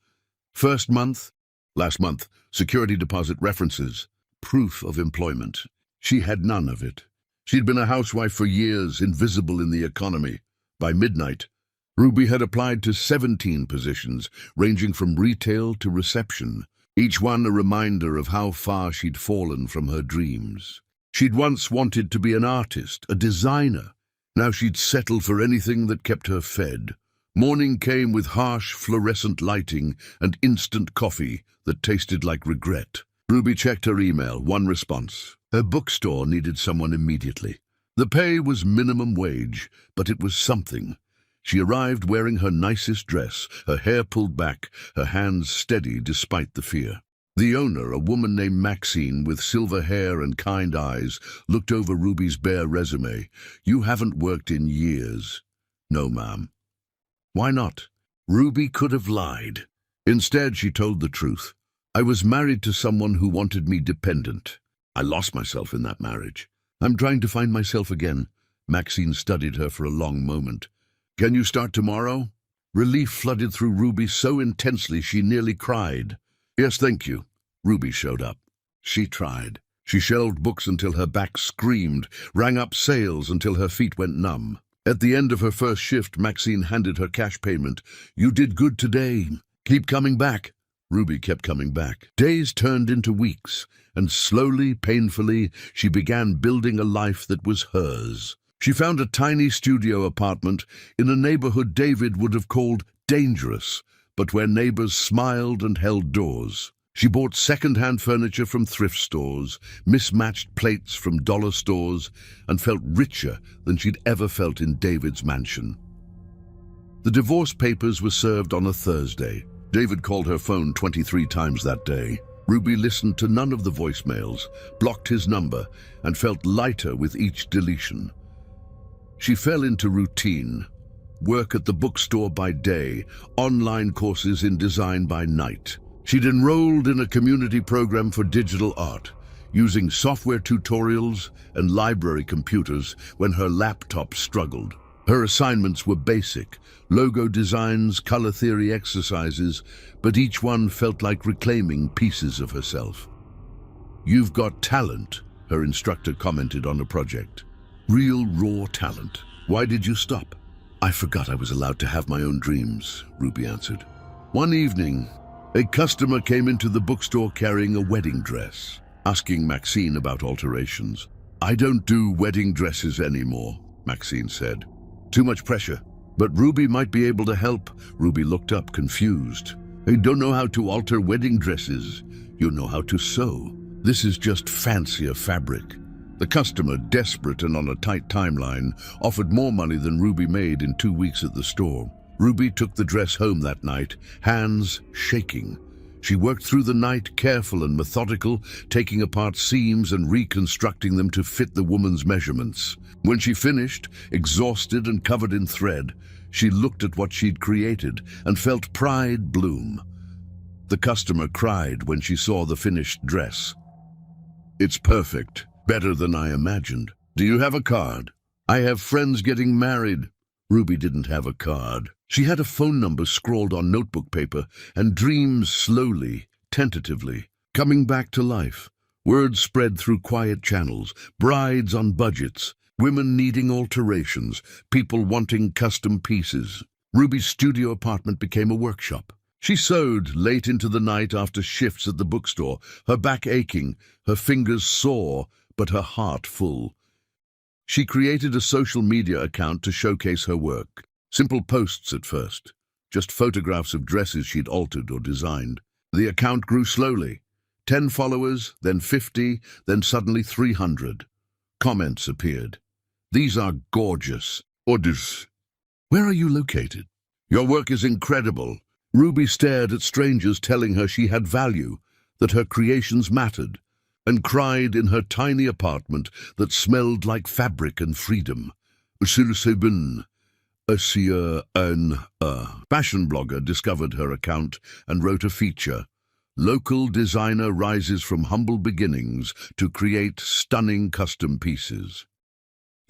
First month, last month, security deposit references, proof of employment. She had none of it. She'd been a housewife for years, invisible in the economy. By midnight, Ruby had applied to 17 positions, ranging from retail to reception, each one a reminder of how far she'd fallen from her dreams. She'd once wanted to be an artist, a designer. Now she'd settled for anything that kept her fed. Morning came with harsh fluorescent lighting and instant coffee that tasted like regret. Ruby checked her email, one response. Her bookstore needed someone immediately. The pay was minimum wage, but it was something. She arrived wearing her nicest dress, her hair pulled back, her hands steady despite the fear. The owner, a woman named Maxine with silver hair and kind eyes, looked over Ruby's bare resume. You haven't worked in years. No, ma'am. Why not? Ruby could have lied. Instead, she told the truth. I was married to someone who wanted me dependent. I lost myself in that marriage. I'm trying to find myself again. Maxine studied her for a long moment. Can you start tomorrow? Relief flooded through Ruby so intensely she nearly cried. Yes, thank you. Ruby showed up. She tried. She shelved books until her back screamed, rang up sales until her feet went numb. At the end of her first shift, Maxine handed her cash payment. You did good today. Keep coming back. Ruby kept coming back. Days turned into weeks, and slowly, painfully, she began building a life that was hers. She found a tiny studio apartment in a neighborhood David would have called dangerous, but where neighbors smiled and held doors. She bought second-hand furniture from thrift stores, mismatched plates from dollar stores, and felt richer than she'd ever felt in David's mansion. The divorce papers were served on a Thursday. David called her phone 23 times that day. Ruby listened to none of the voicemails, blocked his number, and felt lighter with each deletion. She fell into routine. Work at the bookstore by day, online courses in design by night. She'd enrolled in a community program for digital art, using software tutorials and library computers when her laptop struggled. Her assignments were basic, logo designs, color theory exercises, but each one felt like reclaiming pieces of herself. You've got talent, her instructor commented on a project. Real, raw talent. Why did you stop? I forgot I was allowed to have my own dreams, Ruby answered. One evening, a customer came into the bookstore carrying a wedding dress, asking Maxine about alterations. I don't do wedding dresses anymore, Maxine said. Too much pressure. But Ruby might be able to help. Ruby looked up, confused. I don't know how to alter wedding dresses. You know how to sew. This is just fancier fabric. The customer, desperate and on a tight timeline, offered more money than Ruby made in 2 weeks at the store. Ruby took the dress home that night, hands shaking. She worked through the night, careful and methodical, taking apart seams and reconstructing them to fit the woman's measurements. When she finished, exhausted and covered in thread, she looked at what she'd created and felt pride bloom. The customer cried when she saw the finished dress. It's perfect, better than I imagined. Do you have a card? I have friends getting married. Ruby didn't have a card. She had a phone number scrawled on notebook paper and dreams slowly, tentatively, coming back to life. Words spread through quiet channels, brides on budgets, women needing alterations, people wanting custom pieces. Ruby's studio apartment became a workshop. She sewed late into the night after shifts at the bookstore, her back aching, her fingers sore, but her heart full. She created a social media account to showcase her work. Simple posts at first, just photographs of dresses she'd altered or designed. The account grew slowly. 10 followers, then 50, then suddenly 300. Comments appeared. "These are gorgeous." Orders. "Where are you located?" "Your work is incredible." Ruby stared at strangers telling her she had value, that her creations mattered, and cried in her tiny apartment that smelled like fabric and freedom. Fashion blogger discovered her account and wrote a feature. Local designer rises from humble beginnings to create stunning custom pieces.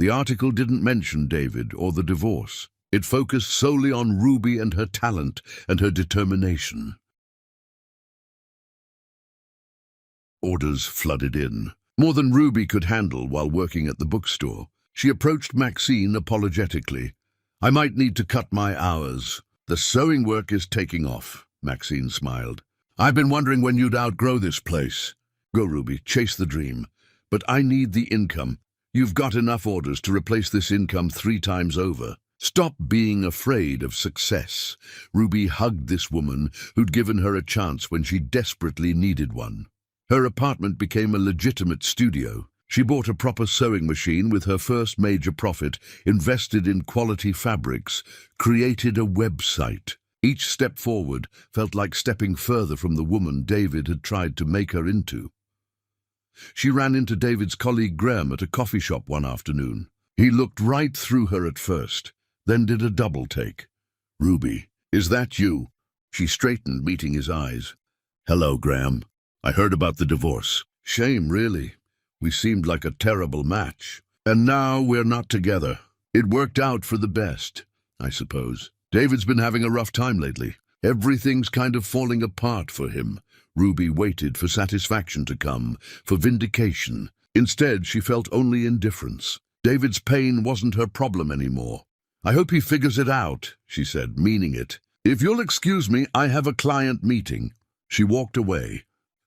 The article didn't mention David or the divorce. It focused solely on Ruby and her talent and her determination. Orders flooded in, more than Ruby could handle while working at the bookstore. She approached Maxine apologetically. "I might need to cut my hours. The sewing work is taking off," Maxine smiled. "I've been wondering when you'd outgrow this place." "Go, Ruby, chase the dream. But I need the income. You've got enough orders to replace this income 3 times over. Stop being afraid of success." Ruby hugged this woman who'd given her a chance when she desperately needed one. Her apartment became a legitimate studio. She bought a proper sewing machine with her first major profit, invested in quality fabrics, created a website. Each step forward felt like stepping further from the woman David had tried to make her into. She ran into David's colleague Graham at a coffee shop one afternoon. He looked right through her at first, then did a double take. "Ruby, is that you?" She straightened, meeting his eyes. "Hello, Graham. I heard about the divorce." "Shame, really. We seemed like a terrible match. And now we're not together. It worked out for the best, I suppose. David's been having a rough time lately. Everything's kind of falling apart for him." Ruby waited for satisfaction to come, for vindication. Instead, she felt only indifference. David's pain wasn't her problem anymore. "I hope he figures it out," she said, meaning it. "If you'll excuse me, I have a client meeting." She walked away,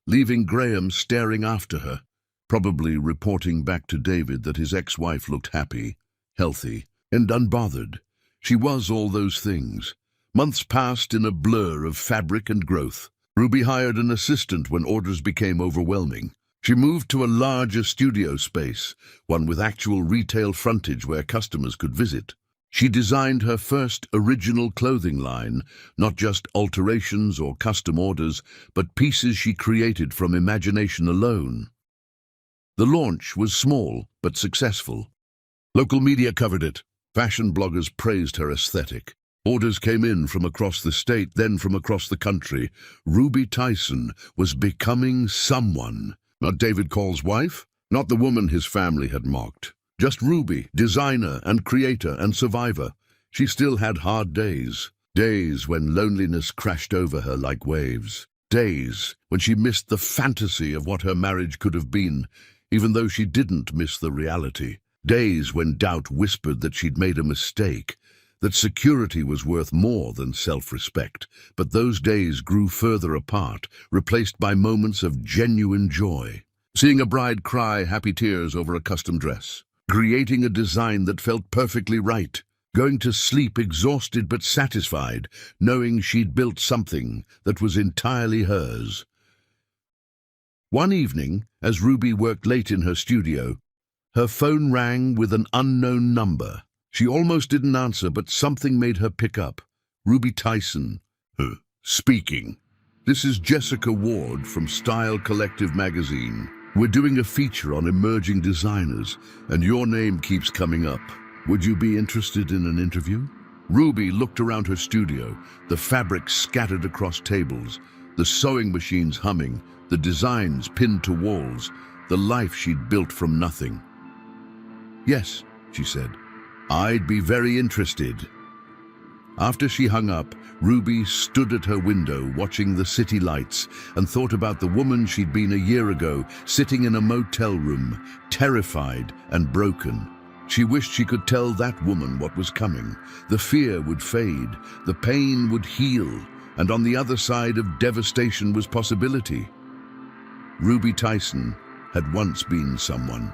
leaving Graham staring after her, probably reporting back to David that his ex-wife looked happy, healthy, and unbothered. She was all those things. Months passed in a blur of fabric and growth. Ruby hired an assistant when orders became overwhelming. She moved to a larger studio space, one with actual retail frontage where customers could visit. She designed her first original clothing line, not just alterations or custom orders, but pieces she created from imagination alone. The launch was small but successful. Local media covered it. Fashion bloggers praised her aesthetic. Orders came in from across the state, then from across the country. Ruby Tyson was becoming someone. Not David Call's wife, not the woman his family had mocked. Just Ruby, designer and creator and survivor. She still had hard days. Days when loneliness crashed over her like waves. Days when she missed the fantasy of what her marriage could have been, even though she didn't miss the reality. Days when doubt whispered that she'd made a mistake, that security was worth more than self-respect. But those days grew further apart, replaced by moments of genuine joy. Seeing a bride cry happy tears over a custom dress. Creating a design that felt perfectly right. Going to sleep exhausted but satisfied, knowing she'd built something that was entirely hers. One evening, as Ruby worked late in her studio, her phone rang with an unknown number. She almost didn't answer, but something made her pick up. Ruby Tyson. Speaking. "This is Jessica Ward from Style Collective magazine. We're doing a feature on emerging designers, and your name keeps coming up. Would you be interested in an interview?" Ruby looked around her studio, the fabric scattered across tables, the sewing machines humming, the designs pinned to walls, the life she'd built from nothing. "Yes," she said. "I'd be very interested." After she hung up, Ruby stood at her window watching the city lights and thought about the woman she'd been a year ago, sitting in a motel room, terrified and broken. She wished she could tell that woman what was coming. The fear would fade, the pain would heal, and on the other side of devastation was possibility. Ruby Tyson had once been someone.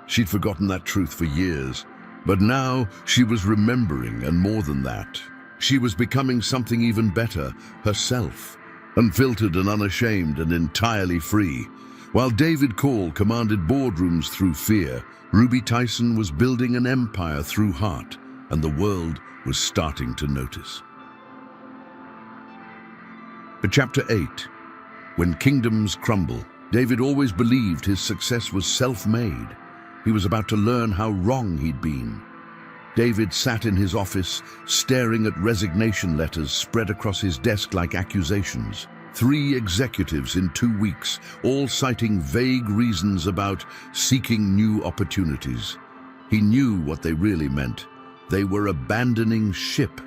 She'd forgotten that truth for years, but now she was remembering, and more than that. She was becoming something even better, herself, unfiltered and unashamed and entirely free. While David Call commanded boardrooms through fear, Ruby Tyson was building an empire through heart, and the world was starting to notice. Chapter 8. When Kingdoms Crumble. David always believed his success was self-made. He was about to learn how wrong he'd been. David sat in his office, staring at resignation letters spread across his desk like accusations. 3 executives in 2 weeks, all citing vague reasons about seeking new opportunities. He knew what they really meant. They were abandoning ship.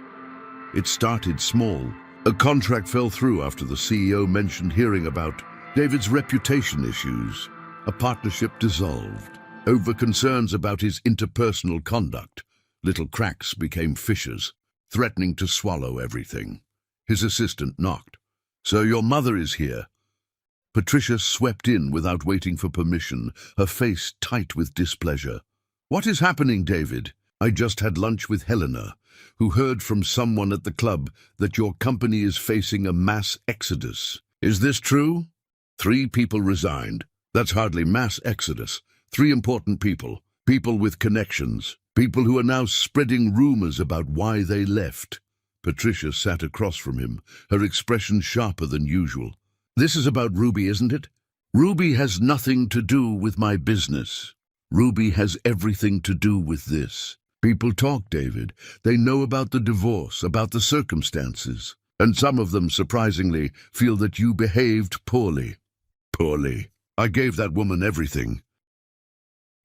It started small. A contract fell through after the CEO mentioned hearing about David's reputation issues. A partnership dissolved over concerns about his interpersonal conduct. Little cracks became fissures, threatening to swallow everything. His assistant knocked. "So your mother is here." Patricia swept in without waiting for permission, her face tight with displeasure. "What is happening, David?" "I just had lunch with Helena, who heard from someone at the club that your company is facing a mass exodus. Is this true?" 3 people resigned. That's hardly mass exodus. 3 important people. People with connections. People who are now spreading rumors about why they left. Patricia sat across from him, her expression sharper than usual. "This is about Ruby, isn't it?" "Ruby has nothing to do with my business. Ruby has everything to do with this." People talk, David. They know about the divorce, about the circumstances. And some of them, surprisingly, feel that you behaved poorly. Poorly. I gave that woman everything.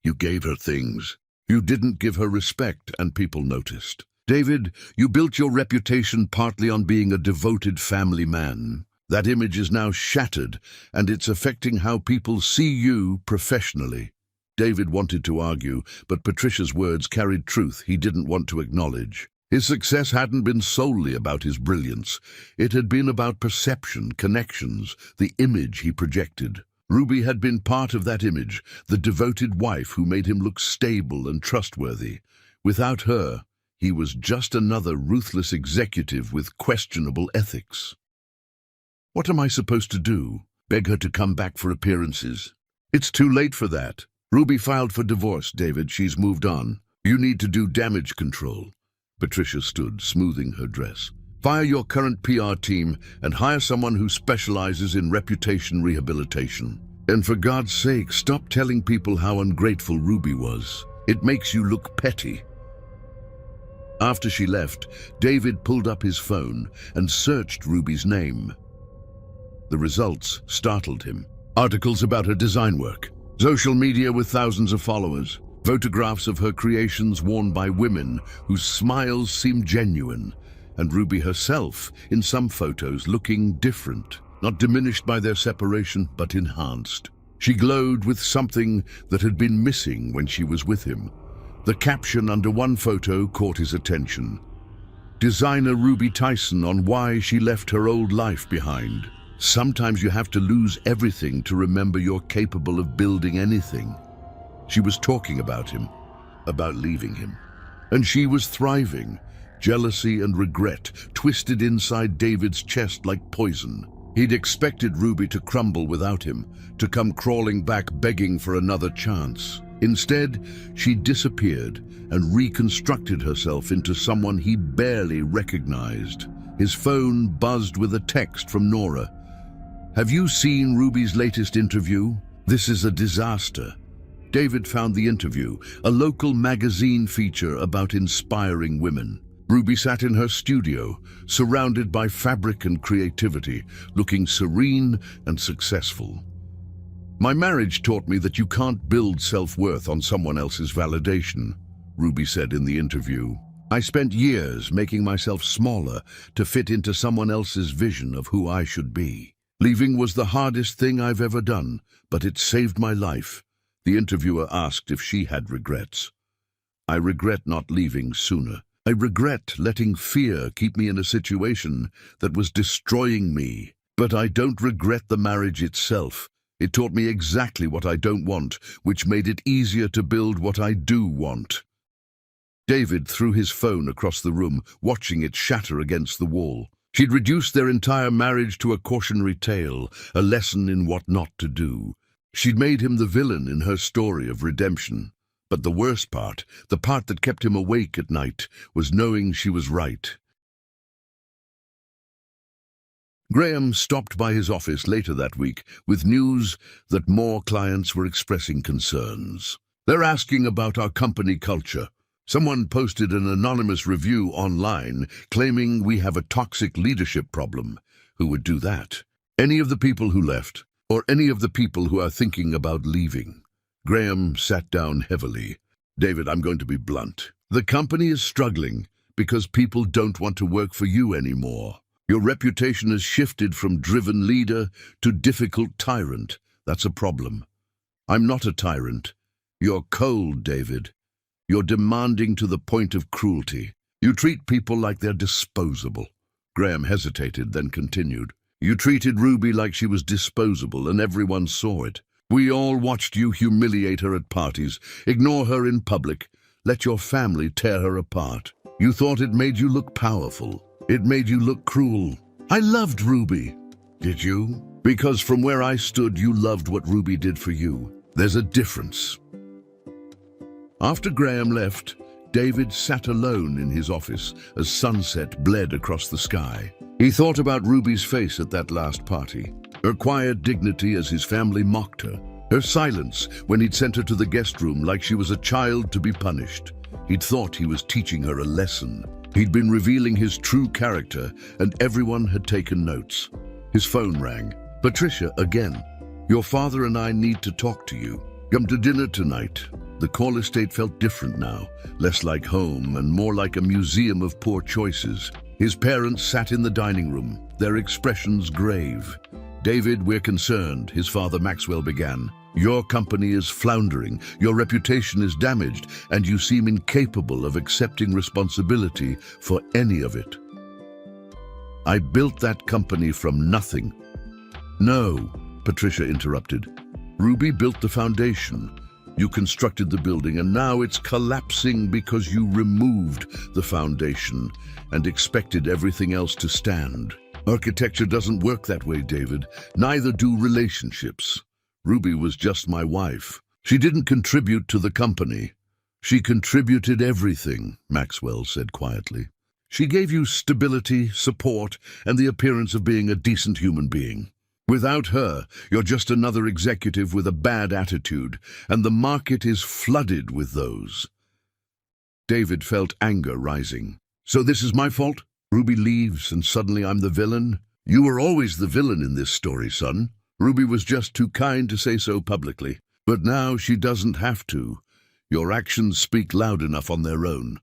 You gave her things. You didn't give her respect, and people noticed. David, you built your reputation partly on being a devoted family man. That image is now shattered, and it's affecting how people see you professionally. David wanted to argue, but Patricia's words carried truth he didn't want to acknowledge. His success hadn't been solely about his brilliance. It had been about perception, connections, the image he projected. Ruby had been part of that image, the devoted wife who made him look stable and trustworthy. Without her, he was just another ruthless executive with questionable ethics. What am I supposed to do? Beg her to come back for appearances? It's too late for that. Ruby filed for divorce, David. She's moved on. You need to do damage control. Patricia stood, smoothing her dress. Fire your current PR team and hire someone who specializes in reputation rehabilitation. And for God's sake, stop telling people how ungrateful Ruby was. It makes you look petty. After she left, David pulled up his phone and searched Ruby's name. The results startled him. Articles about her design work, social media with thousands of followers, photographs of her creations worn by women whose smiles seemed genuine, and Ruby herself, in some photos, looking different, not diminished by their separation, but enhanced. She glowed with something that had been missing when she was with him. The caption under one photo caught his attention. Designer Ruby Tyson on why she left her old life behind. Sometimes you have to lose everything to remember you're capable of building anything. She was talking about him, about leaving him. And she was thriving. Jealousy and regret twisted inside David's chest like poison. He'd expected Ruby to crumble without him, to come crawling back begging for another chance. Instead, she disappeared and reconstructed herself into someone he barely recognized. His phone buzzed with a text from Nora. Have you seen Ruby's latest interview? This is a disaster. David found the interview, a local magazine feature about inspiring women. Ruby sat in her studio, surrounded by fabric and creativity, looking serene and successful. My marriage taught me that you can't build self-worth on someone else's validation, Ruby said in the interview. I spent years making myself smaller to fit into someone else's vision of who I should be. Leaving was the hardest thing I've ever done, but it saved my life. The interviewer asked if she had regrets. I regret not leaving sooner. I regret letting fear keep me in a situation that was destroying me. But I don't regret the marriage itself. It taught me exactly what I don't want, which made it easier to build what I do want." David threw his phone across the room, watching it shatter against the wall. She'd reduced their entire marriage to a cautionary tale, a lesson in what not to do. She'd made him the villain in her story of redemption. But the worst part, the part that kept him awake at night, was knowing she was right. Graham stopped by his office later that week with news that more clients were expressing concerns. "They're asking about our company culture. Someone posted an anonymous review online claiming we have a toxic leadership problem." Who would do that? Any of the people who left, or any of the people who are thinking about leaving? Graham sat down heavily. "David, I'm going to be blunt. The company is struggling because people don't want to work for you anymore. Your reputation has shifted from driven leader to difficult tyrant. That's a problem. I'm not a tyrant. You're cold, David. You're demanding to the point of cruelty. You treat people like they're disposable." Graham hesitated, then continued. "You treated Ruby like she was disposable, and everyone saw it. We all watched you humiliate her at parties, ignore her in public, let your family tear her apart. You thought it made you look powerful. It made you look cruel. I loved Ruby." "Did you?" "Because from where I stood, you loved what Ruby did for you. There's a difference." After Graham left, David sat alone in his office as sunset bled across the sky. He thought about Ruby's face at that last party, her quiet dignity as his family mocked her, her silence when he'd sent her to the guest room like she was a child to be punished. He'd thought he was teaching her a lesson. He'd been revealing his true character, and everyone had taken notes. His phone rang. "Patricia, again. Your father and I need to talk to you. Come to dinner tonight." The call estate felt different now, less like home and more like a museum of poor choices. His parents sat in the dining room, their expressions grave. "David, we're concerned," his father Maxwell began. "Your company is floundering, your reputation is damaged, and you seem incapable of accepting responsibility for any of it." "I built that company from nothing." "No," Patricia interrupted. "Ruby built the foundation. You constructed the building, and now it's collapsing because you removed the foundation and expected everything else to stand. Architecture doesn't work that way, David. Neither do relationships. Ruby was just my wife. She didn't contribute to the company. She contributed everything," Maxwell said quietly. "She gave you stability, support, and the appearance of being a decent human being. Without her, you're just another executive with a bad attitude, and the market is flooded with those." David felt anger rising. "So this is my fault? Ruby leaves, and suddenly I'm the villain? You were always the villain in this story, son. Ruby was just too kind to say so publicly. But now she doesn't have to. Your actions speak loud enough on their own."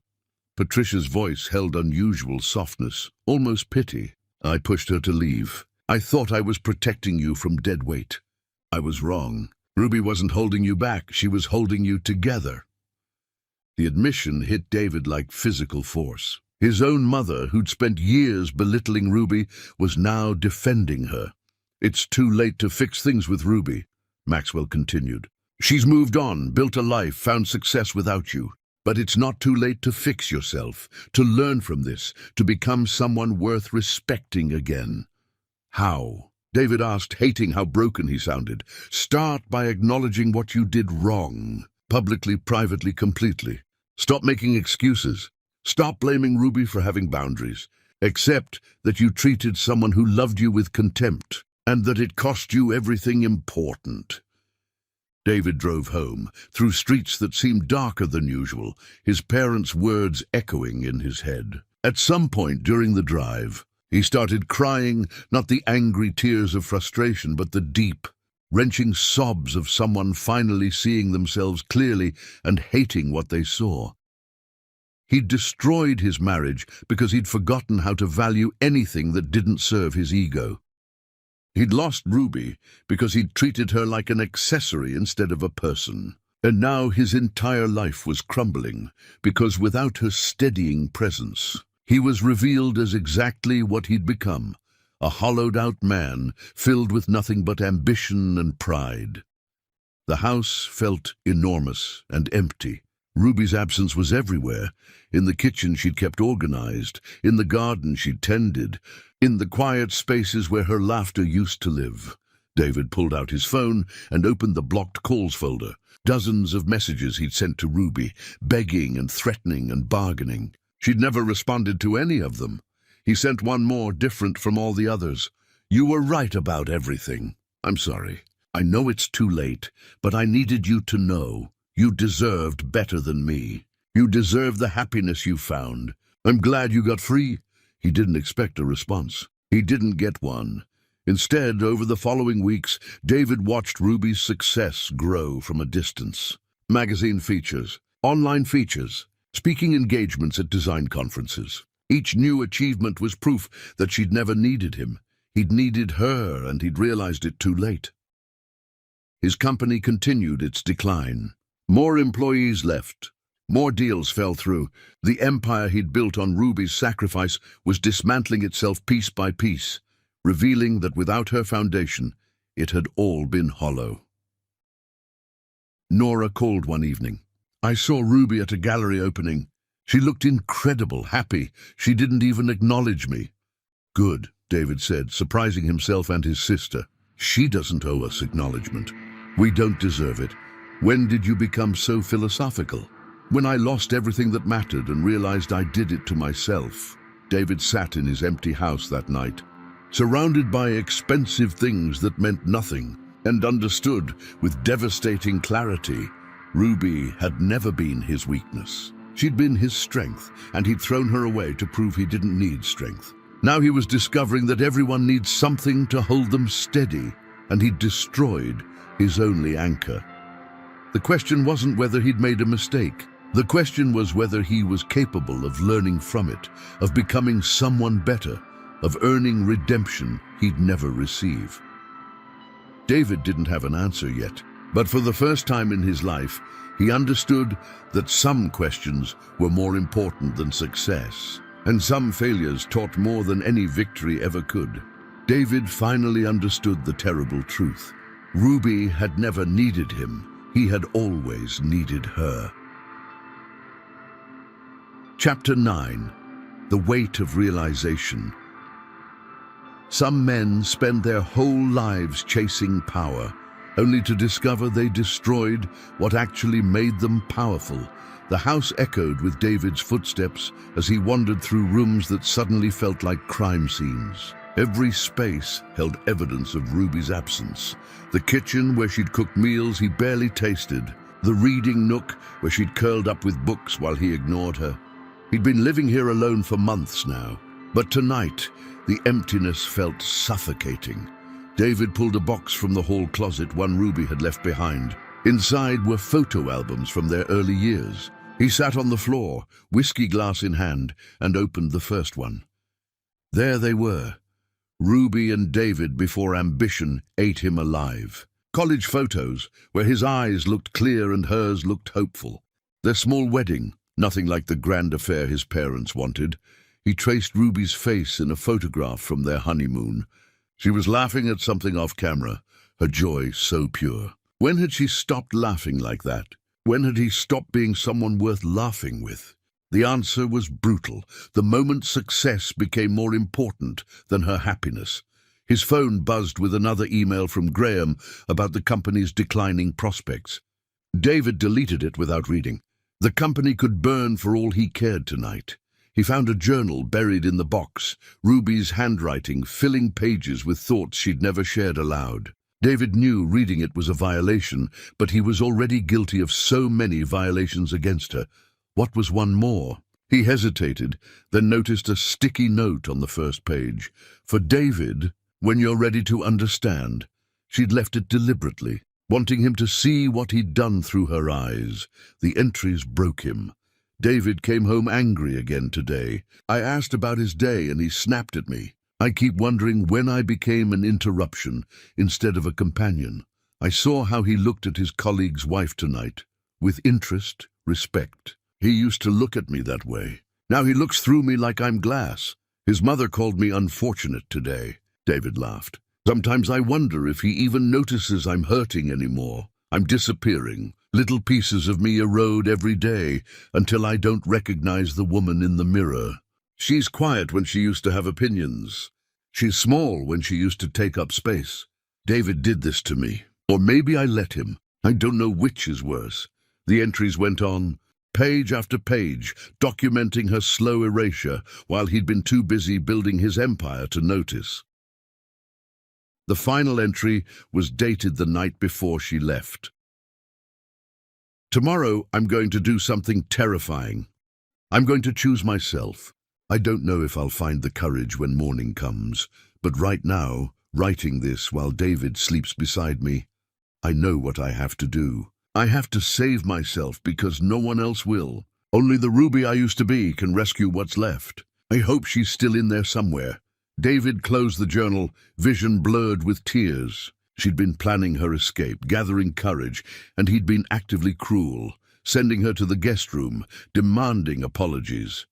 Patricia's voice held unusual softness, almost pity. "I pushed her to leave. I thought I was protecting you from dead weight. I was wrong. Ruby wasn't holding you back, she was holding you together." The admission hit David like physical force. His own mother, who'd spent years belittling Ruby, was now defending her. "It's too late to fix things with Ruby," Maxwell continued. "She's moved on, built a life, found success without you. But it's not too late to fix yourself, to learn from this, to become someone worth respecting again." "How?" David asked, hating how broken he sounded. "Start by acknowledging what you did wrong, publicly, privately, completely. Stop making excuses. Stop blaming Ruby for having boundaries. Accept that you treated someone who loved you with contempt, and that it cost you everything important." David drove home, through streets that seemed darker than usual, his parents' words echoing in his head. At some point during the drive, he started crying, not the angry tears of frustration, but the deep, wrenching sobs of someone finally seeing themselves clearly and hating what they saw. He'd destroyed his marriage because he'd forgotten how to value anything that didn't serve his ego. He'd lost Ruby because he'd treated her like an accessory instead of a person. And now his entire life was crumbling, because without her steadying presence, he was revealed as exactly what he'd become, a hollowed-out man filled with nothing but ambition and pride. The house felt enormous and empty. Ruby's absence was everywhere. In the kitchen she'd kept organized, in the garden she'd tended, in the quiet spaces where her laughter used to live. David pulled out his phone and opened the blocked calls folder. Dozens of messages he'd sent to Ruby, begging and threatening and bargaining. She'd never responded to any of them. He sent one more, different from all the others. "You were right about everything. I'm sorry. I know it's too late, but I needed you to know. You deserved better than me. You deserve the happiness you found. I'm glad you got free." He didn't expect a response. He didn't get one. Instead, over the following weeks, David watched Ruby's success grow from a distance. Magazine features, online features, speaking engagements at design conferences. Each new achievement was proof that she'd never needed him. He'd needed her, and he'd realized it too late. His company continued its decline. More employees left. More deals fell through. The empire he'd built on Ruby's sacrifice was dismantling itself piece by piece, revealing that without her foundation, it had all been hollow. Nora called one evening. "I saw Ruby at a gallery opening. She looked incredible, happy. She didn't even acknowledge me." "Good," David said, surprising himself and his sister. "She doesn't owe us acknowledgement. We don't deserve it. When did you become so philosophical?" "When I lost everything that mattered and realized I did it to myself." David sat in his empty house that night, surrounded by expensive things that meant nothing, and understood with devastating clarity Ruby had never been his weakness. She'd been his strength, and he'd thrown her away to prove he didn't need strength. Now he was discovering that everyone needs something to hold them steady, and he'd destroyed his only anchor. The question wasn't whether he'd made a mistake. The question was whether he was capable of learning from it, of becoming someone better, of earning redemption he'd never receive. David didn't have an answer yet, but for the first time in his life, he understood that some questions were more important than success, and some failures taught more than any victory ever could. David finally understood the terrible truth. Ruby had never needed him. He had always needed her. Chapter 9. The Weight of Realization. Some men spend their whole lives chasing power, only to discover they destroyed what actually made them powerful. The house echoed with David's footsteps as he wandered through rooms that suddenly felt like crime scenes. Every space held evidence of Ruby's absence. The kitchen where she'd cooked meals he barely tasted. The reading nook where she'd curled up with books while he ignored her. He'd been living here alone for months now, but tonight the emptiness felt suffocating. David pulled a box from the hall closet one Ruby had left behind. Inside were photo albums from their early years. He sat on the floor, whiskey glass in hand, and opened the first one. There they were. Ruby and David before ambition ate him alive. College photos where his eyes looked clear and hers looked hopeful. Their small wedding, nothing like the grand affair his parents wanted. He traced Ruby's face in a photograph from their honeymoon. She was laughing at something off camera, her joy so pure. When had she stopped laughing like that? When had he stopped being someone worth laughing with? The answer was brutal. The moment success became more important than her happiness. His phone buzzed with another email from Graham about the company's declining prospects. David deleted it without reading. The company could burn for all he cared tonight. He found a journal buried in the box, Ruby's handwriting filling pages with thoughts she'd never shared aloud. David knew reading it was a violation, but he was already guilty of so many violations against her. What was one more? He hesitated, then noticed a sticky note on the first page. For David, when you're ready to understand. She'd left it deliberately, wanting him to see what he'd done through her eyes. The entries broke him. David came home angry again today. I asked about his day and he snapped at me. I keep wondering when I became an interruption instead of a companion. I saw how he looked at his colleague's wife tonight. with interest, respect. He used to look at me that way. Now he looks through me like I'm glass. His mother called me unfortunate today." David laughed. "Sometimes I wonder if he even notices I'm hurting anymore. I'm disappearing. Little pieces of me erode every day until I don't recognize the woman in the mirror. She's quiet when she used to have opinions. She's small when she used to take up space. David did this to me. Or maybe I let him. I don't know which is worse." The entries went on, page after page, documenting her slow erasure while he'd been too busy building his empire to notice. The final entry was dated the night before she left. "Tomorrow I'm going to do something terrifying. I'm going to choose myself. I don't know if I'll find the courage when morning comes, but right now, writing this while David sleeps beside me, I know what I have to do. I have to save myself because no one else will. Only the Ruby I used to be can rescue what's left. I hope she's still in there somewhere." David closed the journal, vision blurred with tears. She'd been planning her escape, gathering courage, and he'd been actively cruel, sending her to the guest room, demanding apologies.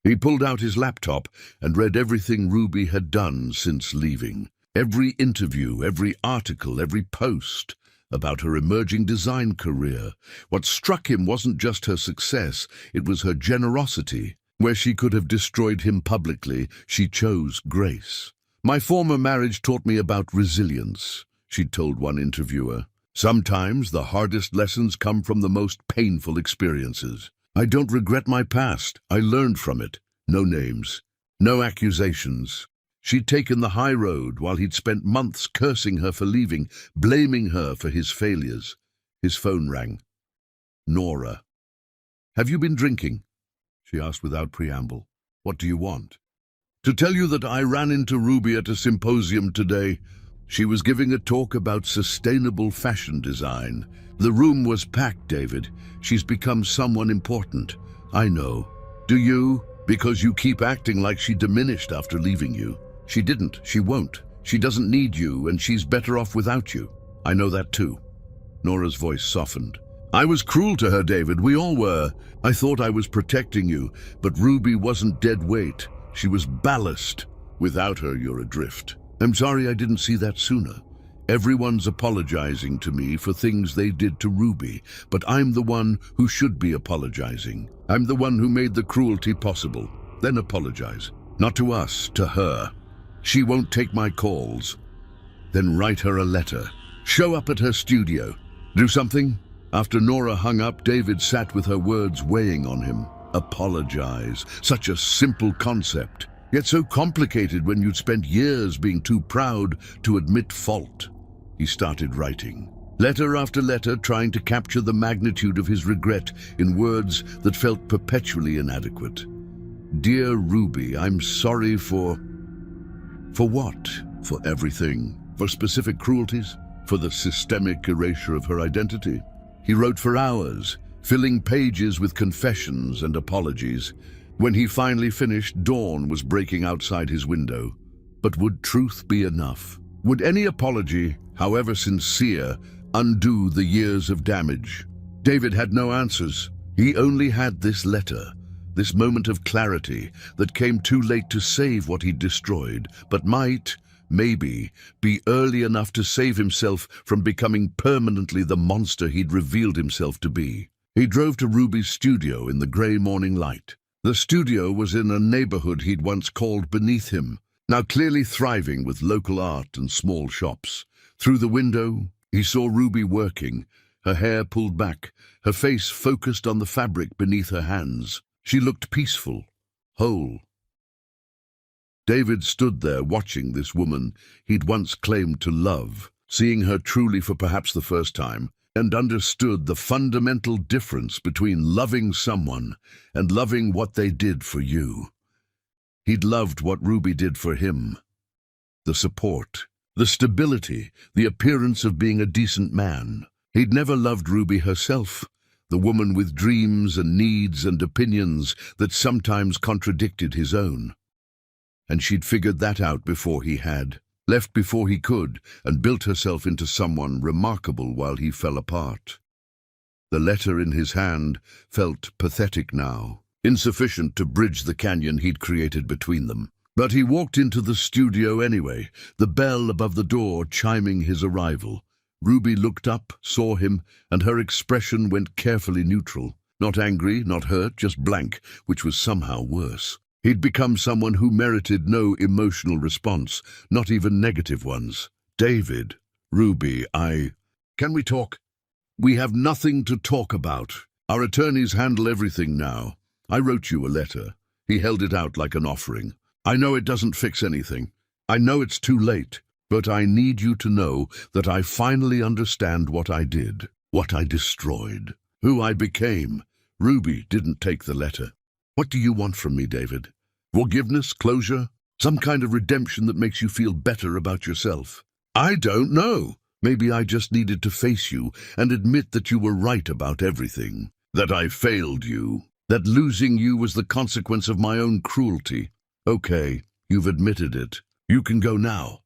He pulled out his laptop and read everything Ruby had done since leaving. Every interview, every article, every post about her emerging design career. What struck him wasn't just her success, it was her generosity. Where she could have destroyed him publicly, she chose grace. "My former marriage taught me about resilience," she'd told one interviewer. "Sometimes the hardest lessons come from the most painful experiences. I don't regret my past. I learned from it. No names, no accusations." She'd taken the high road while he'd spent months cursing her for leaving, blaming her for his failures. His phone rang. "Nora." "Have you been drinking?" she asked without preamble. "What do you want?" "To tell you that I ran into Ruby at a symposium today. She was giving a talk about sustainable fashion design. The room was packed, David. She's become someone important. I know. Do you? Because you keep acting like she diminished after leaving you. She didn't. She won't. She doesn't need you, and she's better off without you. I know that too." Nora's voice softened. "I was cruel to her, David. We all were. I thought I was protecting you, but Ruby wasn't dead weight. She was ballast. Without her, you're adrift. I'm sorry I didn't see that sooner. Everyone's apologizing to me for things they did to Ruby, but I'm the one who should be apologizing. I'm the one who made the cruelty possible. Then apologize. Not to us, to her. She won't take my calls. Then write her a letter. Show up at her studio. Do something." After Nora hung up, David sat with her words weighing on him. Apologize. Such a simple concept, yet so complicated when you'd spent years being too proud to admit fault. He started writing. Letter after letter, trying to capture the magnitude of his regret in words that felt perpetually inadequate. "Dear Ruby, I'm sorry for what? For everything. For specific cruelties? For the systemic erasure of her identity?" He wrote for hours, filling pages with confessions and apologies. When he finally finished, dawn was breaking outside his window. But would truth be enough? Would any apology, however sincere, undo the years of damage? David had no answers. He only had this letter, this moment of clarity that came too late to save what he'd destroyed, but might, maybe, be early enough to save himself from becoming permanently the monster he'd revealed himself to be. He drove to Ruby's studio in the grey morning light. The studio was in a neighborhood he'd once called beneath him, now clearly thriving with local art and small shops. Through the window, he saw Ruby working, her hair pulled back, her face focused on the fabric beneath her hands. She looked peaceful, whole. David stood there watching this woman he'd once claimed to love, seeing her truly for perhaps the first time, and understood the fundamental difference between loving someone and loving what they did for you. He'd loved what Ruby did for him. The support, the stability, the appearance of being a decent man. He'd never loved Ruby herself, the woman with dreams and needs and opinions that sometimes contradicted his own. And she'd figured that out before he had. left before he could, and built herself into someone remarkable while he fell apart. The letter in his hand felt pathetic now, insufficient to bridge the canyon he'd created between them. But he walked into the studio anyway, the bell above the door chiming his arrival. Ruby looked up, saw him, and her expression went carefully neutral. Not angry, not hurt, just blank, which was somehow worse. He'd become someone who merited no emotional response, not even negative ones. David, Ruby, Can we talk? We have nothing to talk about. Our attorneys handle everything now. I wrote you a letter. He held it out like an offering. I know it doesn't fix anything. I know it's too late. But I need you to know that I finally understand what I did, what I destroyed, who I became. Ruby didn't take the letter. What do you want from me, David? Forgiveness, closure, some kind of redemption that makes you feel better about yourself? I don't know. Maybe I just needed to face you and admit that you were right about everything, that I failed you, that losing you was the consequence of my own cruelty. Okay, you've admitted it. You can go now.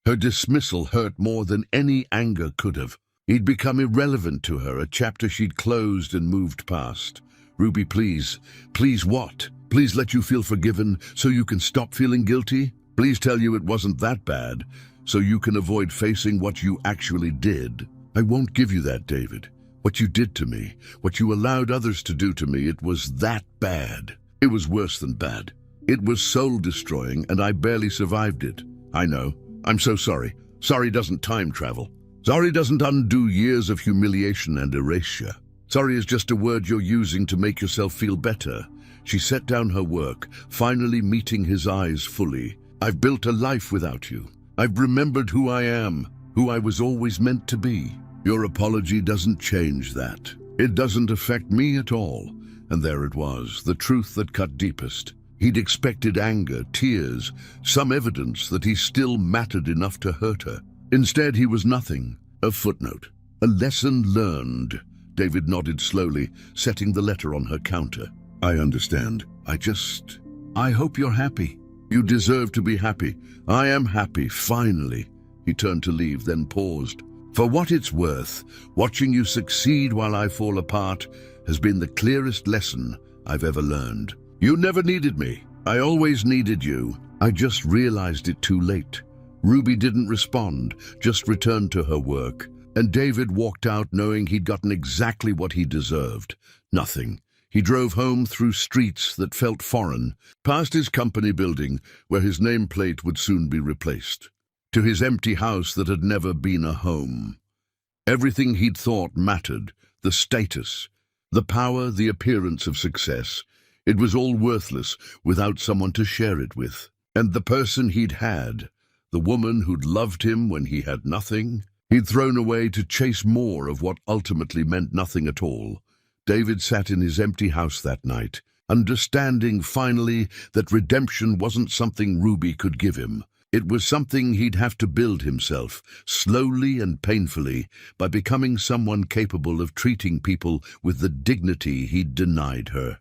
Her dismissal hurt more than any anger could have. He'd become irrelevant to her, a chapter she'd closed and moved past. Ruby, please. Please what? Please let you feel forgiven so you can stop feeling guilty? Please tell you it wasn't that bad, so you can avoid facing what you actually did. I won't give you that, David. What you did to me, what you allowed others to do to me, it was that bad. It was worse than bad. It was soul-destroying, and I barely survived it. I know. I'm so sorry. Sorry doesn't time travel. Sorry doesn't undo years of humiliation and erasure. Sorry is just a word you're using to make yourself feel better. She set down her work, finally meeting his eyes fully. I've built a life without you. I've remembered who I am, who I was always meant to be. Your apology doesn't change that. It doesn't affect me at all. And there it was, the truth that cut deepest. He'd expected anger, tears, some evidence that he still mattered enough to hurt her. Instead, he was nothing. A footnote. A lesson learned. David nodded slowly, setting the letter on her counter. I understand. I hope you're happy. You deserve to be happy. I am happy, finally. He turned to leave, then paused. For what it's worth, watching you succeed while I fall apart has been the clearest lesson I've ever learned. You never needed me. I always needed you. I just realized it too late. Ruby didn't respond, just returned to her work. And David walked out knowing he'd gotten exactly what he deserved. Nothing. He drove home through streets that felt foreign, past his company building, where his nameplate would soon be replaced, to his empty house that had never been a home. Everything he'd thought mattered, the status, the power, the appearance of success. It was all worthless without someone to share it with. And the person he'd had, the woman who'd loved him when he had nothing, he'd thrown away to chase more of what ultimately meant nothing at all. David sat in his empty house that night, understanding finally that redemption wasn't something Ruby could give him. It was something he'd have to build himself, slowly and painfully, by becoming someone capable of treating people with the dignity he'd denied her.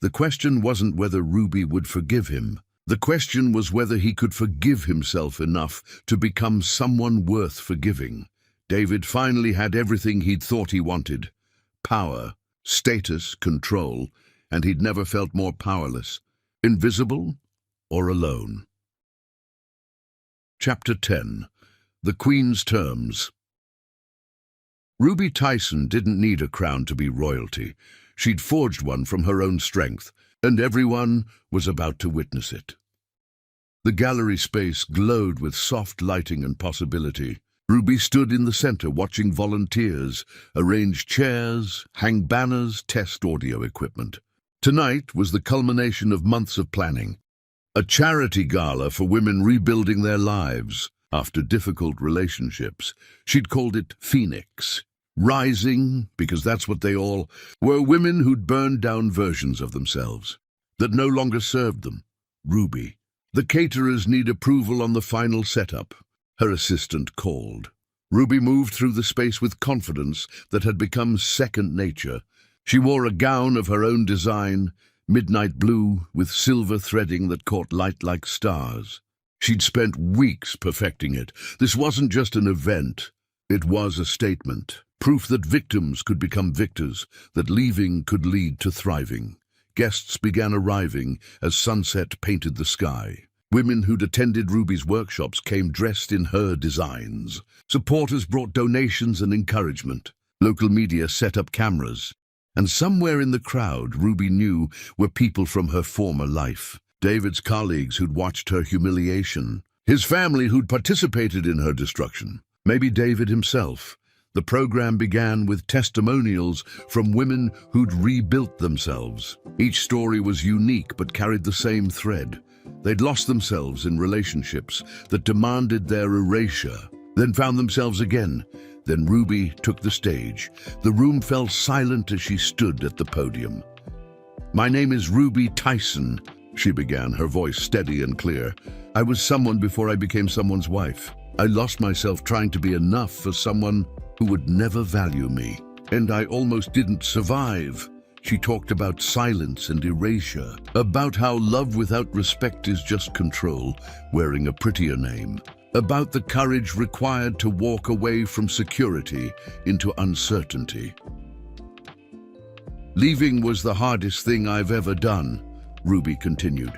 The question wasn't whether Ruby would forgive him. The question was whether he could forgive himself enough to become someone worth forgiving. David finally had everything he'd thought he wanted. Power, status, control, and he'd never felt more powerless, invisible or alone. Chapter 10. The Queen's Terms. Ruby Tyson didn't need a crown to be royalty. She'd forged one from her own strength, and everyone was about to witness it. The gallery space glowed with soft lighting and possibility. Ruby stood in the center watching volunteers arrange chairs, hang banners, test audio equipment. Tonight was the culmination of months of planning. A charity gala for women rebuilding their lives after difficult relationships. She'd called it Phoenix. Rising, because that's what they all were, women who'd burned down versions of themselves that no longer served them. Ruby. The caterers need approval on the final setup. Her assistant called. Ruby moved through the space with confidence that had become second nature. She wore a gown of her own design, midnight blue with silver threading that caught light like stars. She'd spent weeks perfecting it. This wasn't just an event. It was a statement. Proof that victims could become victors, that leaving could lead to thriving. Guests began arriving as sunset painted the sky. Women who'd attended Ruby's workshops came dressed in her designs. Supporters brought donations and encouragement. Local media set up cameras. And somewhere in the crowd, Ruby knew, were people from her former life. David's colleagues who'd watched her humiliation. His family who'd participated in her destruction. Maybe David himself. The program began with testimonials from women who'd rebuilt themselves. Each story was unique but carried the same thread. They'd lost themselves in relationships that demanded their erasure, then found themselves again. Then Ruby took the stage. The room fell silent as she stood at the podium. "My name is Ruby Tyson," she began, her voice steady and clear. "I was someone before I became someone's wife. I lost myself trying to be enough for someone who would never value me. And I almost didn't survive." She talked about silence and erasure, about how love without respect is just control, wearing a prettier name, about the courage required to walk away from security into uncertainty. "Leaving was the hardest thing I've ever done," Ruby continued.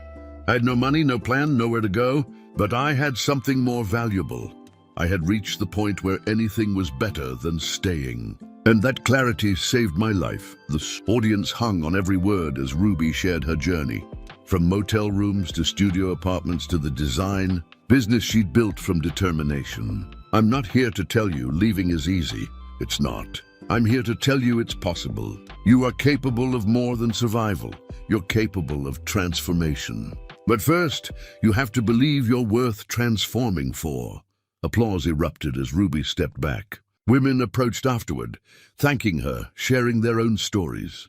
"I had no money, no plan, nowhere to go, but I had something more valuable. I had reached the point where anything was better than staying. And that clarity saved my life." The audience hung on every word as Ruby shared her journey. From motel rooms to studio apartments to the design, business she'd built from determination. "I'm not here to tell you leaving is easy. It's not. I'm here to tell you it's possible. You are capable of more than survival. You're capable of transformation. But first, you have to believe you're worth transforming for." Applause erupted as Ruby stepped back. Women approached afterward, thanking her, sharing their own stories.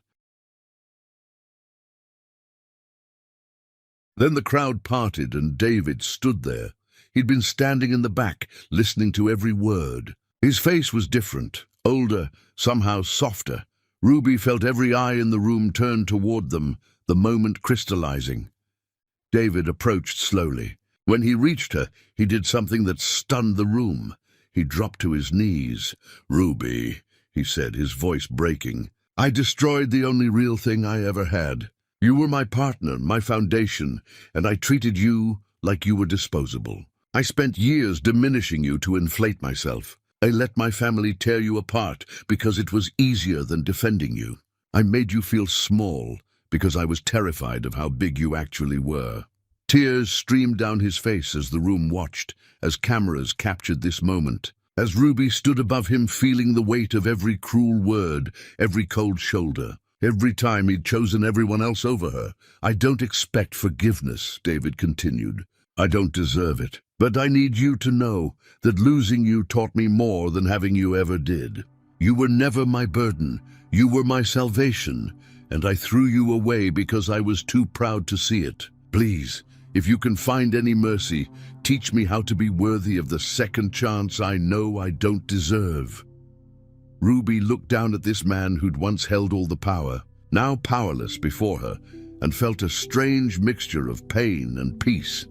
Then the crowd parted and David stood there. He'd been standing in the back, listening to every word. His face was different, older, somehow softer. Ruby felt every eye in the room turn toward them, the moment crystallizing. David approached slowly. When he reached her, he did something that stunned the room. He dropped to his knees. "Ruby," he said, his voice breaking, "I destroyed the only real thing I ever had. You were my partner, my foundation, and I treated you like you were disposable. I spent years diminishing you to inflate myself. I let my family tear you apart because it was easier than defending you. I made you feel small because I was terrified of how big you actually were." Tears streamed down his face as the room watched, as cameras captured this moment, as Ruby stood above him feeling the weight of every cruel word, every cold shoulder, every time he'd chosen everyone else over her. "I don't expect forgiveness," David continued. "I don't deserve it. But I need you to know that losing you taught me more than having you ever did. You were never my burden. You were my salvation, and I threw you away because I was too proud to see it. Please, if you can find any mercy, teach me how to be worthy of the second chance I know I don't deserve." Ruby looked down at this man who'd once held all the power, now powerless before her, and felt a strange mixture of pain and peace.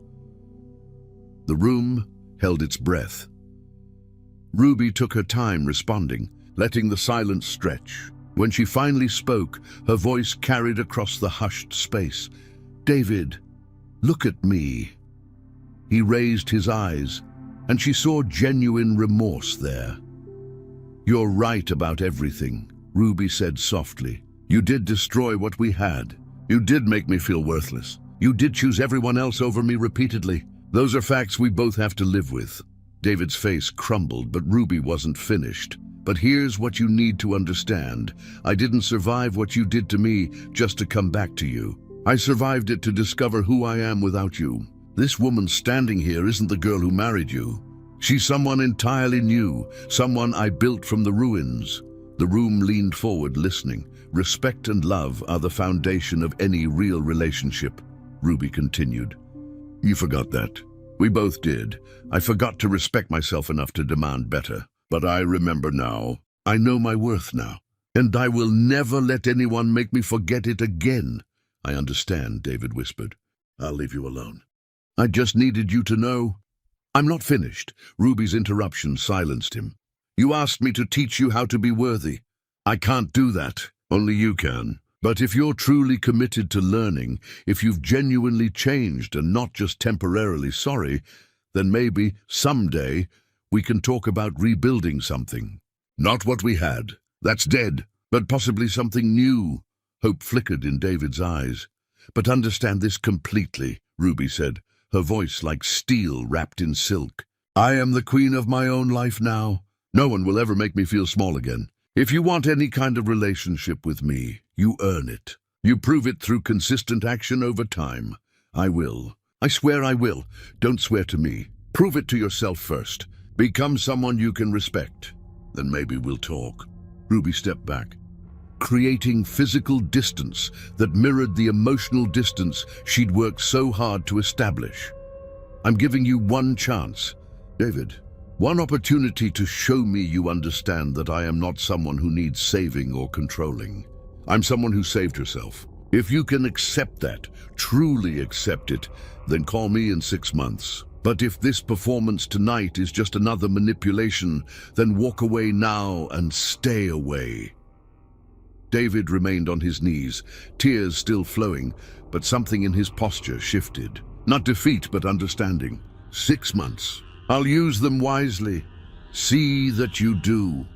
The room held its breath. Ruby took her time responding, letting the silence stretch. When she finally spoke, her voice carried across the hushed space. "David, look at me." He raised his eyes, and she saw genuine remorse there. "You're right about everything," Ruby said softly. "You did destroy what we had. You did make me feel worthless. You did choose everyone else over me repeatedly. Those are facts we both have to live with." David's face crumbled, but Ruby wasn't finished. "But here's what you need to understand. I didn't survive what you did to me just to come back to you. I survived it to discover who I am without you. This woman standing here isn't the girl who married you. She's someone entirely new, someone I built from the ruins." The room leaned forward, listening. "Respect and love are the foundation of any real relationship," Ruby continued. "You forgot that. We both did. I forgot to respect myself enough to demand better. But I remember now. I know my worth now. And I will never let anyone make me forget it again." "I understand," David whispered. "I'll leave you alone." I just needed you to know. I'm not finished. Ruby's interruption silenced him. You asked me to teach you how to be worthy. I can't do that. Only you can. But if you're truly committed to learning, if you've genuinely changed and not just temporarily sorry, then maybe, someday, we can talk about rebuilding something. Not what we had. That's dead. But possibly something new. Hope flickered in David's eyes. But understand this completely, Ruby said, her voice like steel wrapped in silk. I am the queen of my own life now. No one will ever make me feel small again. If you want any kind of relationship with me, you earn it. You prove it through consistent action over time. I will. I swear I will. Don't swear to me. Prove it to yourself first. Become someone you can respect. Then maybe we'll talk. Ruby stepped back, creating physical distance that mirrored the emotional distance she'd worked so hard to establish. I'm giving you one chance, David. One opportunity to show me you understand that I am not someone who needs saving or controlling. I'm someone who saved herself. If you can accept that, truly accept it, then call me in 6 months. But if this performance tonight is just another manipulation, then walk away now and stay away. David remained on his knees, tears still flowing, but something in his posture shifted. Not defeat, but understanding. 6 months. I'll use them wisely. See that you do.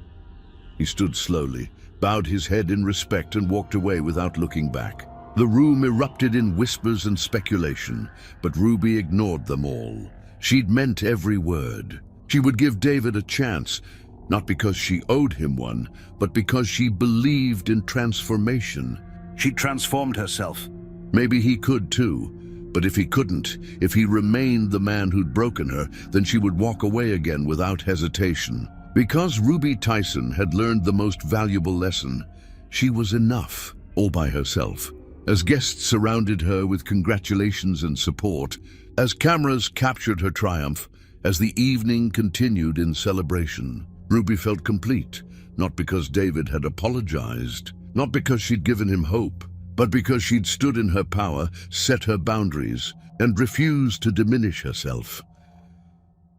He stood slowly, bowed his head in respect and walked away without looking back. The room erupted in whispers and speculation, but Ruby ignored them all. She'd meant every word. She would give David a chance, not because she owed him one, but because she believed in transformation. She transformed herself. Maybe he could too. But if he couldn't, if he remained the man who'd broken her, then she would walk away again without hesitation. Because Ruby Tyson had learned the most valuable lesson, she was enough, all by herself. As guests surrounded her with congratulations and support, as cameras captured her triumph, as the evening continued in celebration, Ruby felt complete, not because David had apologized, not because she'd given him hope, but because she'd stood in her power, set her boundaries, and refused to diminish herself.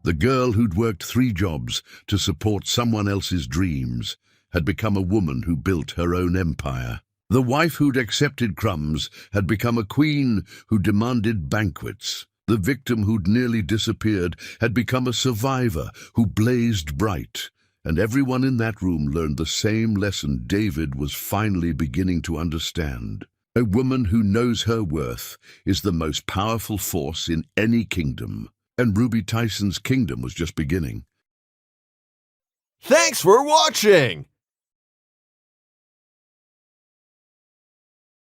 The girl who'd worked 3 jobs to support someone else's dreams had become a woman who built her own empire. The wife who'd accepted crumbs had become a queen who demanded banquets. The victim who'd nearly disappeared had become a survivor who blazed bright. And everyone in that room learned the same lesson David was finally beginning to understand. A woman who knows her worth is the most powerful force in any kingdom. And Ruby Tyson's kingdom was just beginning. Thanks for watching!